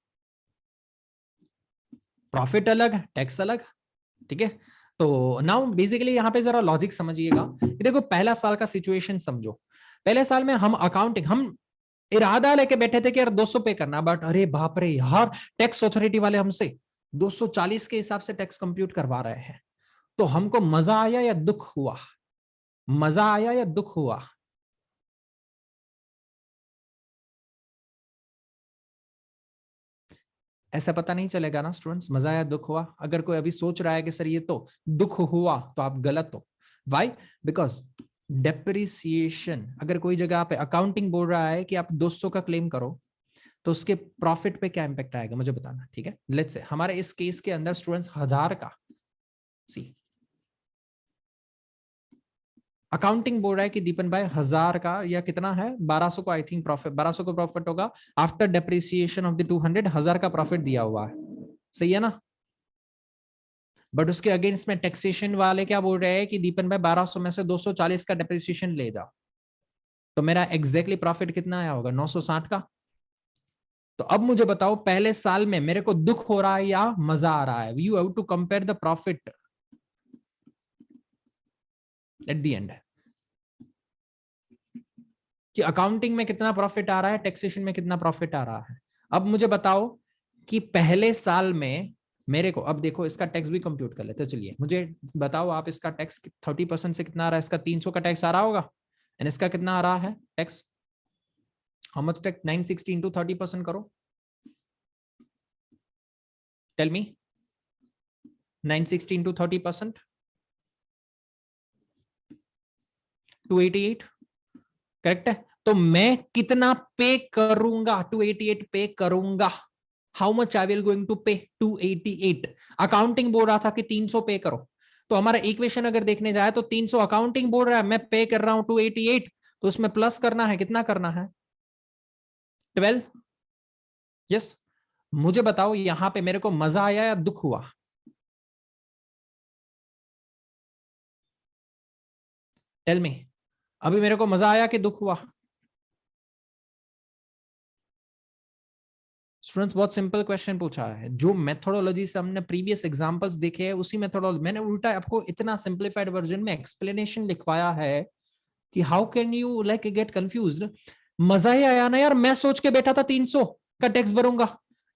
प्रॉफिट अलग, टैक्स अलग, ठीक है। तो नाउ बेसिकली यहाँ पे जरा लॉजिक समझिएगा। देखो पहला साल का सिचुएशन समझो। पहले साल में हम अकाउंटिंग, हम इरादा लेके बैठे थे कि यार 200 पे करना, बट अरे बाप रे यार टैक्स अथॉरिटी वाले हमसे 240 के हिसाब से टैक्स कंप्यूट करवा रहे हैं। तो हमको मजा आया या दुख हुआ? मजा आया या दुख हुआ? ऐसा पता नहीं चलेगा ना स्टूडेंट्स, मजा आया दुख हुआ। अगर कोई अभी सोच रहा है कि सर ये तो दुख हुआ, तो आप गलत हो। वाई? बिकॉज डेप्रिसिएशन, अगर कोई जगह पे अकाउंटिंग बोल रहा है कि आप 200 का क्लेम करो तो उसके प्रॉफिट पे क्या इंपैक्ट आएगा मुझे बताना, ठीक है। लेट्स से हमारे इस केस के अंदर स्टूडेंट्स 1000 का, सी अकाउंटिंग बोल रहा है कि दीपन भाई 1000 का या कितना है 1200 को, आई थिंक प्रॉफिट 1200 को प्रॉफिट होगा आफ्टर डेप्रिसिएशन ऑफ द 200, 1000 का प्रॉफिट दिया हुआ है, सही है ना। बट उसके अगेंस्ट में टैक्सेशन वाले क्या बोल रहे हैं कि दीपन भाई 1200 में से 240 का डेप्रिसिएशन ले जाओ, तो मेरा एग्जैक्टली प्रॉफिट कितना आया होगा? 960 का। तो अब मुझे बताओ पहले साल में मेरे को दुख हो रहा है या मजा आ रहा है? You have to compare the profit at the end, कि अकाउंटिंग में कितना प्रॉफिट आ रहा है, टैक्सेशन में कितना प्रॉफिट आ रहा है। अब मुझे बताओ कि पहले साल में मेरे को, अब देखो इसका टैक्स भी कंप्यूट कर लेते, चलिए मुझे बताओ आप, इसका टैक्स 30% से कितना आ रहा है, इसका 300 का टैक्स आ रहा होगा, एंड इसका कितना आ रहा है tax, how much tax, 960 into 30% करो, टेल मी, 960 इंटू 30%, 288, करेक्ट है। तो मैं कितना पे करूंगा, 288 पे करूंगा, how much I will going to pay, 288। Accounting बोल रहा था कि 300 पे करो, तो हमारा इक्वेशन अगर देखने जाए तो 300 अकाउंटिंग बोल रहा है, मैं पे कर रहा हूं 288, तो उसमें प्लस करना है, कितना करना है, 12। यस, मुझे बताओ यहां पे मेरे को मजा आया या दुख हुआ, टेल मी, अभी मेरे को मजा आया कि दुख हुआ। स्टूडेंट्स बहुत सिंपल क्वेश्चन पूछा है, जो मेथोडोलॉजी से हमने प्रीवियस एग्जांपल्स देखे हैं उसी मेथोडोलॉजी, मैंने उल्टा आपको इतना सिंप्लीफाइड वर्जन में एक्सप्लेनेशन लिखवाया है कि how can you like get confused. मजा ही आया ना यार, मैं सोच के बैठा था 300 का टैक्स भरूंगा,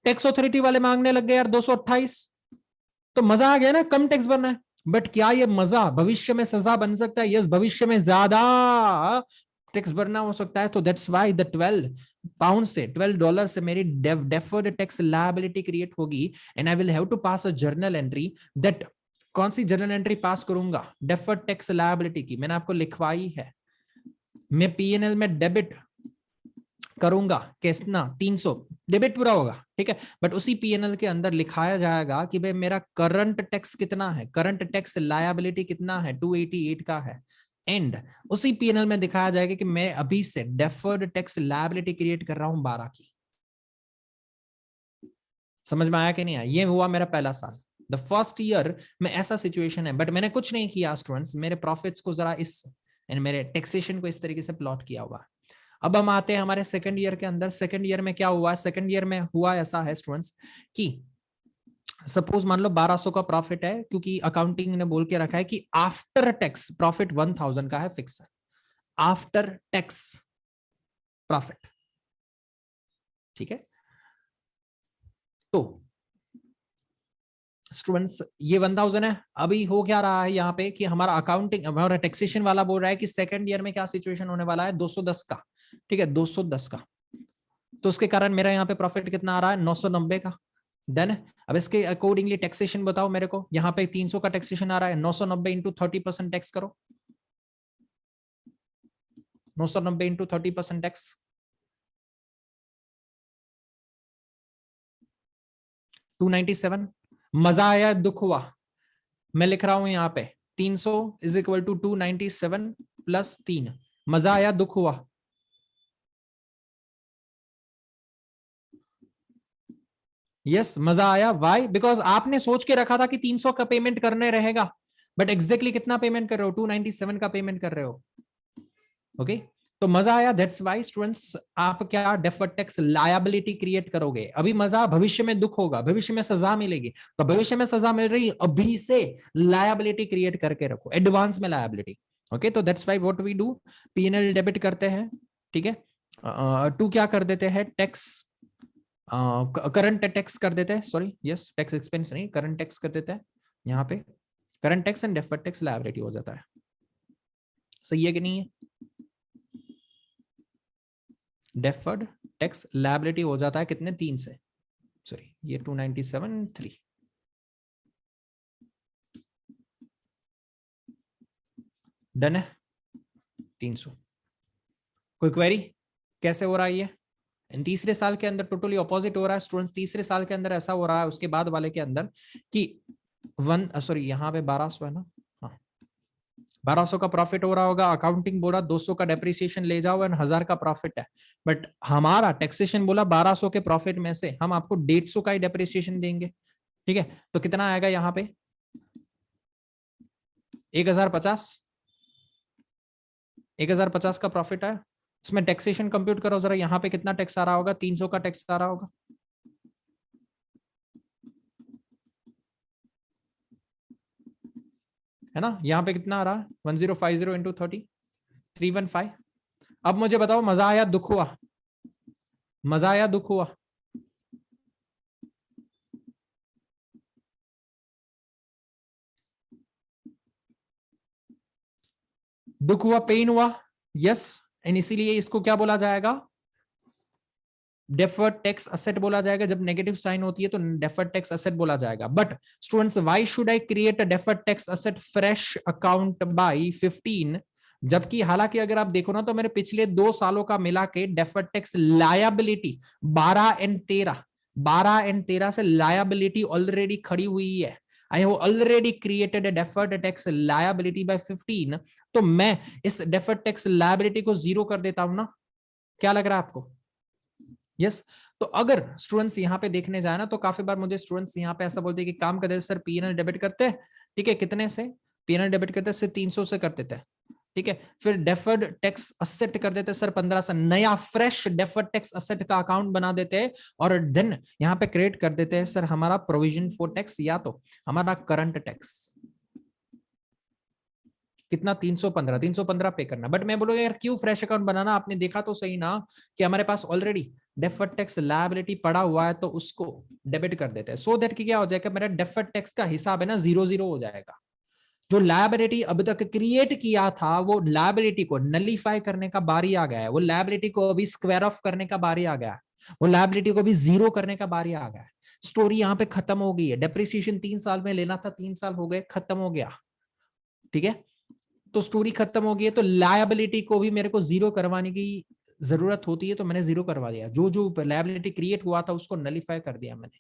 टैक्स ऑथोरिटी वाले मांगने लग गए यार 228, तो मजा आ गया ना, कम टैक्स भरना है। बट क्या ये मजा भविष्य में सजा बन सकता है? यस, भविष्य में ज्यादा टैक्स भरना हो सकता है। तो दैट्स वाई द 12 पाउंड से, $12 से मेरी डेफर्ड टैक्स लायबिलिटी क्रिएट होगी, and I will have to pass a journal entry that, कौन सी जर्नल एंट्री पास करूंगा, डेफर्ड टैक्स लायबिलिटी की, मैंने आपको लिखवाई है। मैं पीएनएल में डेबिट करूंगा कितना, 300 डेबिट पूरा होगा, ठीक है, बट उसी पीएनएल के अंदर लिखाया जाएगा कि भाई मेरा करंट टैक्स कितना है, करंट टैक्स लायबिलिटी कितना है, 288 का है, एंड उसी पीएनएल में दिखाया जाएगा कि मैं अभी से डेफर्ड टैक्स लायबिलिटी क्रिएट कर रहा हूं 12 की। समझ में आया कि नहीं आया? ये हुआ मेरा पहला साल, द फर्स्ट ईयर में ऐसा सिचुएशन है, बट मैंने कुछ नहीं किया स्टूडेंट्स, मेरे प्रॉफिट्स को जरा इस, मेरे टैक्सेशन को इस तरीके से प्लॉट किया हुआ। अब हम आते हैं हमारे सेकंड ईयर के अंदर। सेकंड ईयर में क्या हुआ, सेकंड ईयर में हुआ ऐसा है स्टूडेंट्स कि सपोज मान लो 1200 का प्रॉफिट है, क्योंकि अकाउंटिंग ने बोल के रखा है कि आफ्टर टैक्स प्रॉफिट 1000 का है, फिक्स है, आफ्टर टैक्स प्रॉफिट, ठीक है। तो स्टूडेंट्स ये 1000 है। अभी हो क्या रहा है यहाँ पे कि हमारा अकाउंटिंग, हमारा टैक्सेशन वाला बोल रहा है कि सेकंड ईयर में क्या सिचुएशन होने वाला है, 210 का, ठीक है, 210 का, तो उसके कारण मेरा यहाँ पे प्रॉफिट कितना आ रहा है, 990 का, डन है। अब इसके अकॉर्डिंगली टैक्सेशन बताओ मेरे को, यहाँ पे 300 का टैक्सेशन आ रहा है, 990 इंटू 30% टैक्स करो, 990 इंटू 30% टैक्स, 297। मजा आया दुख हुआ, मैं लिख रहा हूं यहाँ पे 300 इज इक्वल टू 297 प्लस 3, मजा आया दुख हुआ, यस मजा आया। वाई? बिकॉज आपने सोच के रखा था कि 300 का पेमेंट करने रहेगा, बट एग्जैक्टली कितना पेमेंट कर रहे हो, 297 का पेमेंट कर रहे हो, ओके okay? तो मजा आया, दैट्स वाई स्टूडेंट्स आप क्या डेफर्ड टैक्स लायबिलिटी क्रिएट करोगे। अभी मजा, भविष्य में दुख होगा, भविष्य में सजा मिलेगी, तो भविष्य में सजा मिल रही, अभी से लायबिलिटी क्रिएट करके रखो, एडवांस में लायबिलिटी, ओके। तो that's why what we do, PNL debit करते हैं, ठीक है, टू क्या कर देते हैं, टैक्स, करंट टैक्स कर देते हैं, सॉरी यस, टैक्स एक्सपेंस नहीं, करंट टैक्स कर देते हैं यहाँ पे, current tax and deferred tax liability हो जाता है। सही है कि नहीं है? डेफर्ड टैक्स लायबिलिटी हो जाता है कितने, 3 से, सॉरी ये 297 3, डन है, 300। कोई क्वेरी कैसे हो रहा है ये? तीसरे साल के अंदर टोटली ऑपोजिट हो रहा है स्टूडेंट्स, तीसरे साल के अंदर ऐसा हो रहा है उसके बाद वाले के अंदर कि सॉरी यहाँ पे 1200 है ना, हाँ 1200 का प्रॉफिट हो रहा होगा, अकाउंटिंग बोला 200 का डेप्रिसिएशन ले जाओ एंड 1000 का प्रॉफिट है, बट हमारा टैक्सेशन बोला 1200 के प्रॉफिट में से हम आपको 150 का ही डेप्रिसिएशन देंगे, ठीक है। तो कितना आएगा यहाँ पे, 1050, 1050 का प्रॉफिट है, इसमें टैक्सेशन कंप्यूट करो जरा, यहाँ पे कितना टैक्स आ रहा होगा, 300 का टैक्स आ रहा होगा, है ना, यहाँ पे कितना आ रहा है 1050 इंटू 30 315। अब मुझे बताओ मजा आया दुख हुआ, मजा आया दुख हुआ? दुख हुआ, पेन हुआ, यस। एंड इसीलिए इसको क्या बोला जाएगा, डेफर्ड टैक्स असेट बोला जाएगा। जब नेगेटिव साइन होती है तो डेफर्ड टैक्स असेट बोला जाएगा। But students, why should I create a deferred tax asset fresh account by 15? जबकि हालांकि अगर आप देखो ना तो मेरे पिछले 2 सालों का मिला के डेफर्ड टैक्स लायबिलिटी 12 एंड 13 से लायबिलिटी ऑलरेडी खड़ी हुई है। I have already created a deferred tax liability by 15। तो मैं इस डेफर्ड टैक्स लायबिलिटी को 0 कर देता हूं ना। क्या लग रहा है आपको? यस। तो अगर स्टूडेंट्स यहाँ पे देखने जाए ना तो काफी बार मुझे स्टूडेंट्स यहाँ पे ऐसा बोलते हैं कि काम करते सर पीएनएल डेबिट करते हैं, ठीक है, कितने से पीएनएल डेबिट करते हैं, सिर्फ 300 से कर देते हैं, ठीक है। फिर डेफर्ड टैक्स असेट कर देते सर 15 से, नया फ्रेश डेफर्ड टैक्स असेट का अकाउंट बना देते हैं और देन यहाँ पे क्रिएट कर देते हैं सर हमारा प्रोविजन फॉर टैक्स या तो हमारा करंट टैक्स। कितना 315 पे करना। बट मैं बोलूंगा यार क्यों फ्रेश अकाउंट बनाना, आपने देखा तो सही ना कि हमारे पास ऑलरेडी डेफर्ड टैक्स लायबिलिटी पड़ा हुआ है तो उसको डेबिट कर देते हैं। सो दैट कि क्या हो जाएगा, मेरा डेफर्ड टैक्स का हिसाब है ना 0-0 हो जाएगा। जो लायबिलिटी अब तक क्रिएट किया था वो लायबिलिटी को नलीफाई करने का बारी आ गया है, वो लायबिलिटी को अभी स्क्वायर ऑफ करने का बारी आ गया है, वो लायबिलिटी को भी 0 करने का बारी आ गया है। स्टोरी यहाँ पे खत्म हो गई है। डेप्रिसिएशन 3 साल में लेना था, 3 साल हो गए, खत्म हो गया, ठीक है। तो स्टोरी खत्म हो गई है। तो लायबिलिटी को भी मेरे को 0 करवाने की जरूरत होती है तो मैंने 0 करवा दिया। जो जो लायबिलिटी क्रिएट हुआ था उसको नलीफाई कर दिया मैंने।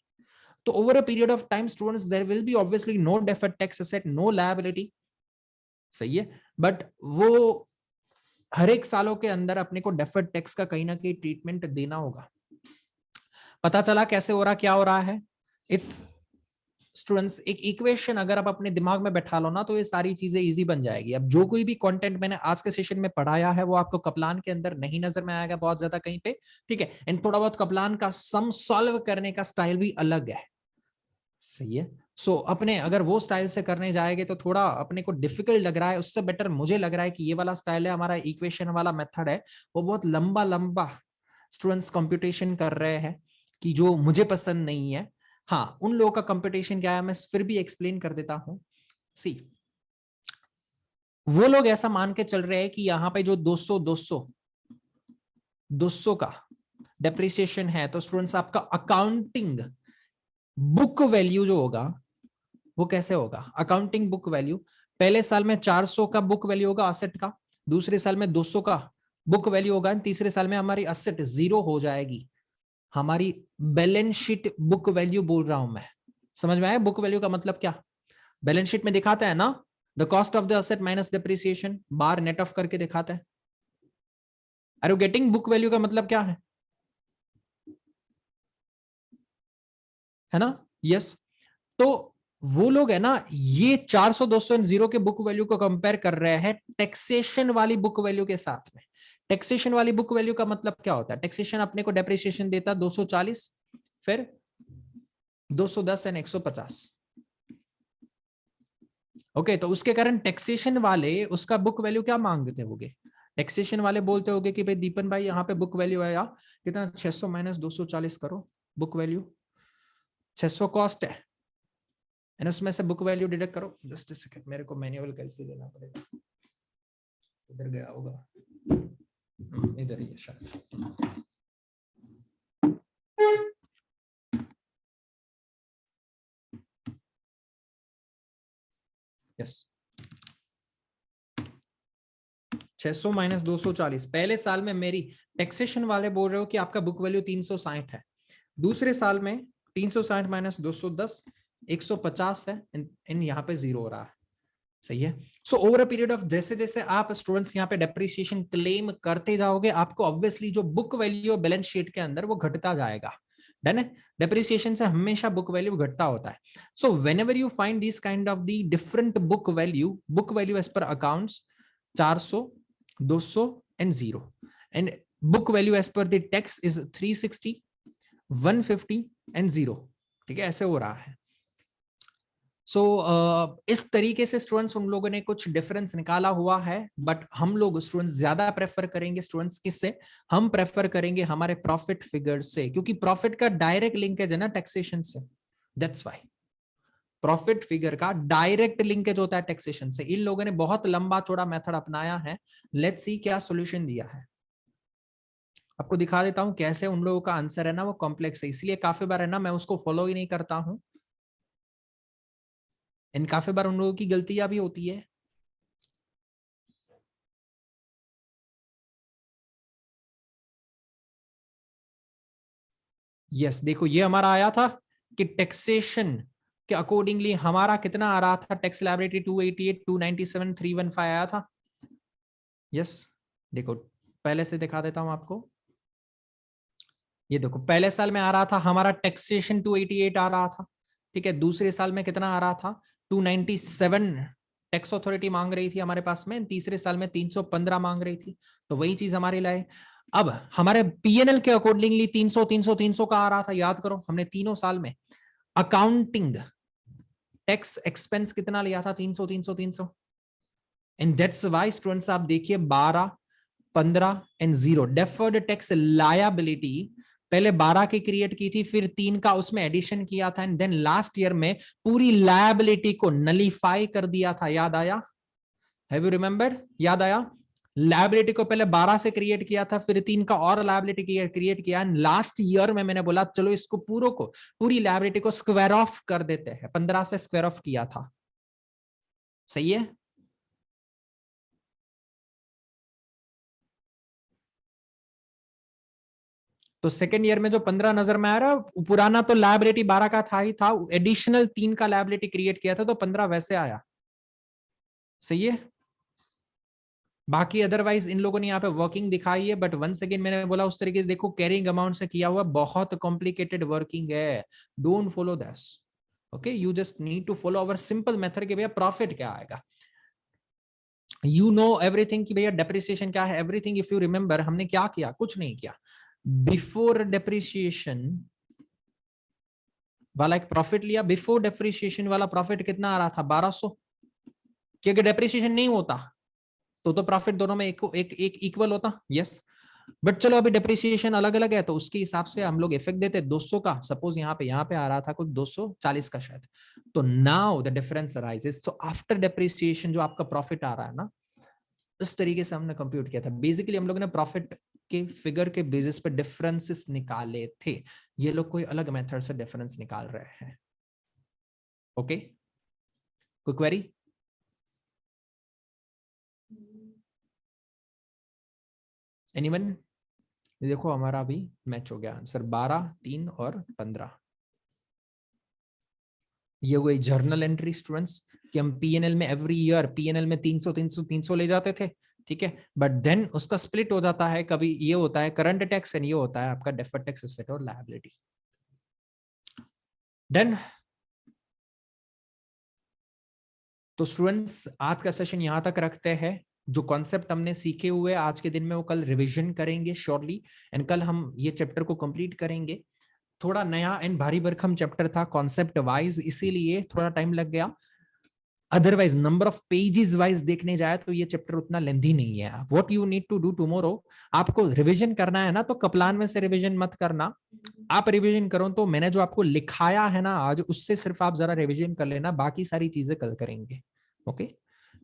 तो over a period of time students there will be obviously no deferred tax asset, no liability, सही है। बट वो हर एक सालों के अंदर अपने को डेफर्ड टैक्स का कहीं ना कहीं ट्रीटमेंट देना होगा। पता चला कैसे हो रहा, क्या हो रहा है? इट्स स्टूडेंट्स एक इक्वेशन अगर आप अपने दिमाग में बैठा लो ना तो ये सारी चीजें इजी बन जाएगी। अब जो कोई भी कंटेंट मैंने आज के सेशन में पढ़ाया है वो आपको कप्लान के अंदर नहीं नजर में आएगा बहुत ज्यादा कहीं पे, ठीक है। एंड थोड़ा बहुत कप्लान का सम सॉल्व करने का स्टाइल भी अलग है, सही है। सो अपने अगर वो स्टाइल से करने जाएंगे तो थोड़ा अपने को डिफिकल्ट लग रहा है, उससे बेटर मुझे लग रहा है कि ये वाला स्टाइल है हमारा इक्वेशन वाला मेथड है, वो बहुत लंबा लंबा स्टूडेंट्स कंप्यूटेशन कर रहे हैं कि जो मुझे पसंद नहीं है। हाँ, उन लोगों का कंप्यूटेशन क्या है मैं फिर भी एक्सप्लेन कर देता हूं। सी, वो लोग ऐसा मान के चल रहे हैं कि यहाँ पे जो 200 का डेप्रिसिएशन है तो स्टूडेंट्स आपका अकाउंटिंग बुक वैल्यू जो होगा वो कैसे होगा? अकाउंटिंग बुक वैल्यू पहले साल में 400 का बुक वैल्यू होगा असेट का, दूसरे साल में 200 का बुक वैल्यू होगा, तीसरे साल में हमारी असेट 0 हो जाएगी। हमारी बैलेंस शीट बुक वैल्यू बोल रहा हूं मैं, समझ में आया? बुक वैल्यू का मतलब क्या? बैलेंस शीट में दिखाता है ना, the cost of the asset minus depreciation बार नेट ऑफ करके दिखाता है। Are you getting? Book value का मतलब क्या है ना? यस। तो वो लोग है ना ये 400 200 एंड 0 के बुक वैल्यू को कंपेयर कर रहे हैं टैक्सेशन वाली बुक वैल्यू के साथ में। टैक्सेशन वाली बुक वैल्यू का मतलब क्या होता है? टैक्सेशन अपने को डेप्रिसिएशन देता 240, फिर 210 एंड 150। ओके, तो उसके कारण टैक्सेशन वाले उसका बुक वैल्यू क्या मांगते होंगे? टैक्सेशन वाले बोलते होंगे कि भाई दीपन भाई यहाँ पे बुक वैल्यू आया कितना, 600 माइनस 240 करो, बुक वैल्यू 600 कॉस्ट है एंड उसमें से बुक वैल्यू डिडक्ट करो। जस्ट सेकंड, मेरे को मैनुअल कैसे देना पड़ेगा, इधर गया होगा, इधर ही है शायद। यस, 600 माइनस 240 पहले साल में मेरी टैक्सेशन वाले बोल रहे हो कि आपका बुक वैल्यू 360 है, दूसरे साल में 360 माइनस 210 150 है इन यहाँ पे 0 हो रहा है, सही है। So over a period of जैसे जैसे आप स्टूडेंट्स यहाँ पे डेप्रिसिएशन क्लेम करते जाओगे आपको ऑब्वियसली जो बुक वैल्यू बैलेंस शीट के अंदर वो घटता जाएगा, डन है। डेप्रिसिएशन से हमेशा बुक वैल्यू घटता होता है। So whenever you find this kind of the different book value as per accounts 400 200 and 0 and book value as per the tax is 360 150 and 0, ठीक है, ऐसे हो रहा है। सो इस तरीके से स्टूडेंट्स उन लोगों ने कुछ डिफरेंस निकाला हुआ है, बट हम लोग स्टूडेंट्स ज्यादा प्रेफर करेंगे स्टूडेंट्स किससे, हम प्रेफर करेंगे हमारे प्रॉफिट फिगर से, क्योंकि प्रॉफिट का डायरेक्ट लिंकेज है ना टैक्सेशन से, दैट्स व्हाई प्रॉफिट फिगर का डायरेक्ट लिंकेज होता है टैक्सेशन से। इन लोगों ने बहुत लंबा चौड़ा मेथड अपनाया है, लेट्स सी क्या सॉल्यूशन दिया है। आपको दिखा देता हूं कैसे उन लोगों का आंसर है ना वो कॉम्प्लेक्स है, इसलिए काफी बार है ना मैं उसको फॉलो ही नहीं करता हूं, इन काफी बार उन लोगों की गलतियां भी होती है। यस देखो ये हमारा आया था कि टैक्सेशन के अकॉर्डिंगली हमारा कितना आ रहा था, टैक्स लायबिलिटी 288, 297, 315 आया था। यस देखो पहले से दिखा देता हूं आपको, ये देखो पहले साल में आ रहा था हमारा टैक्सेशन 288 आ रहा था, ठीक है। दूसरे साल में कितना आ रहा था 297 टैक्स अथॉरिटी मांग रही थी हमारे पास में, तीसरे साल में 315 मांग रही थी, तो वही चीज हमारे लाए। अब हमारे पीएनएल के अकॉर्डिंगली 300 300 300 का आ रहा था, याद करो हमने तीनों साल में अकाउंटिंग टैक्स एक्सपेंस कितना लिया था 300 300 300, एंड दैट्स व्हाई स्टूडेंट्स आप देखिए 12 15 एंड 0 डेफर्ड टैक्स लायबिलिटी पहले 12 की क्रिएट की थी, फिर 3 का उसमें एडिशन किया था, एंड देन लास्ट ईयर में पूरी लायबिलिटी को नलीफाई कर दिया था, याद आया, हैव यू रिमेंबर्ड, याद आया। लायबिलिटी को पहले 12 से क्रिएट किया था, फिर 3 का और लायबिलिटी क्रिएट किया, एंड लास्ट ईयर में मैंने बोला चलो इसको पूरी लायबिलिटी को स्क्वायर ऑफ कर देते हैं, 15 से स्क्वायर ऑफ किया था, सही है। तो सेकेंड ईयर में जो 15 नजर में आ रहा है, पुराना तो लायबिलिटी 12 का था ही था, एडिशनल 3 का लायबिलिटी क्रिएट किया था तो 15 वैसे आया, सही है। बाकी अदरवाइज इन लोगों ने यहाँ पे वर्किंग दिखाई है, बट वंस अगेन मैंने बोला उस तरीके से देखो कैरिंग अमाउंट से किया हुआ बहुत कॉम्प्लिकेटेड वर्किंग है, don't follow this, okay, you just need to follow our simple method के भैया प्रॉफिट क्या आएगा, यू नो एवरीथिंग कि भैया डेप्रिसिएशन क्या है, एवरीथिंग इफ यू रिमेंबर हमने क्या किया, कुछ नहीं किया, बिफोर डेप्रिसिएशन वाला एक प्रॉफिट लिया, बिफोर डेप्रिसिएशन वाला प्रॉफिट कितना आ रहा था 1200, क्योंकि डेप्रिसिएशन नहीं होता तो प्रॉफिट दोनों में एक एक इक्वल होता, यस। बट चलो अभी डेप्रिसिएशन अलग अलग है तो उसके हिसाब से हम लोग इफेक्ट देते 200 का, सपोज यहाँ पे आ रहा था कुछ 240 का शायद, तो नाउ द डिफरेंस अराइजेस, तो आफ्टर डेप्रिसिएशन जो आपका प्रॉफिट आ रहा है ना, इस तरीके से हमने कंप्यूट किया था। बेसिकली हम लोगों ने प्रॉफिट के फिगर के बेसिस पे डिफरेंसेस निकाले थे, ये लोग कोई अलग मेथड से डिफरेंस निकाल रहे हैं, ओके। कोई क्वेरी? एनीवन? देखो हमारा अभी मैच हो गया आंसर, 12 3 और 15। ये हुई जर्नल एंट्री स्टूडेंट्स कि हम पीएनएल में एवरी ईयर पीएनएल में 300 300 300 ले जाते थे, ठीक है, बट देन उसका स्प्लिट हो जाता है, कभी ये होता है करंट टैक्स एंड ये होता है आपका डेफर्ड टैक्स एसेट और लायबिलिटी। डन। तो स्टूडेंट्स आज का सेशन यहां तक रखते हैं, जो कॉन्सेप्ट हमने सीखे हुए आज के दिन में वो कल रिवीजन करेंगे श्योरली, एंड कल हम ये चैप्टर को कंप्लीट करेंगे। थोड़ा नया एंड भारी भरकम चैप्टर था कॉन्सेप्ट वाइज, इसीलिए थोड़ा टाइम लग गया, otherwise number of pages wise देखने जाए तो ये चैप्टर उतना लेंथी नहीं है। What you need to do tomorrow, आपको रिवीजन करना है ना तो कप्लान में से रिवीजन मत करना, आप रिवीजन करो तो मैंने जो आपको लिखाया है ना आज उससे सिर्फ आप जरा रिवीजन कर लेना, बाकी सारी चीजें कल करेंगे, ओके।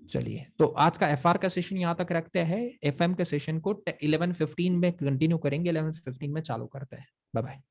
चलिए तो आज का एफआर का सेशन यहाँ तक रखते हैं, एफएम के सेशन को 11:15 में कंटिन्यू करेंगे, 11:15 में चालू करते हैं। Bye bye.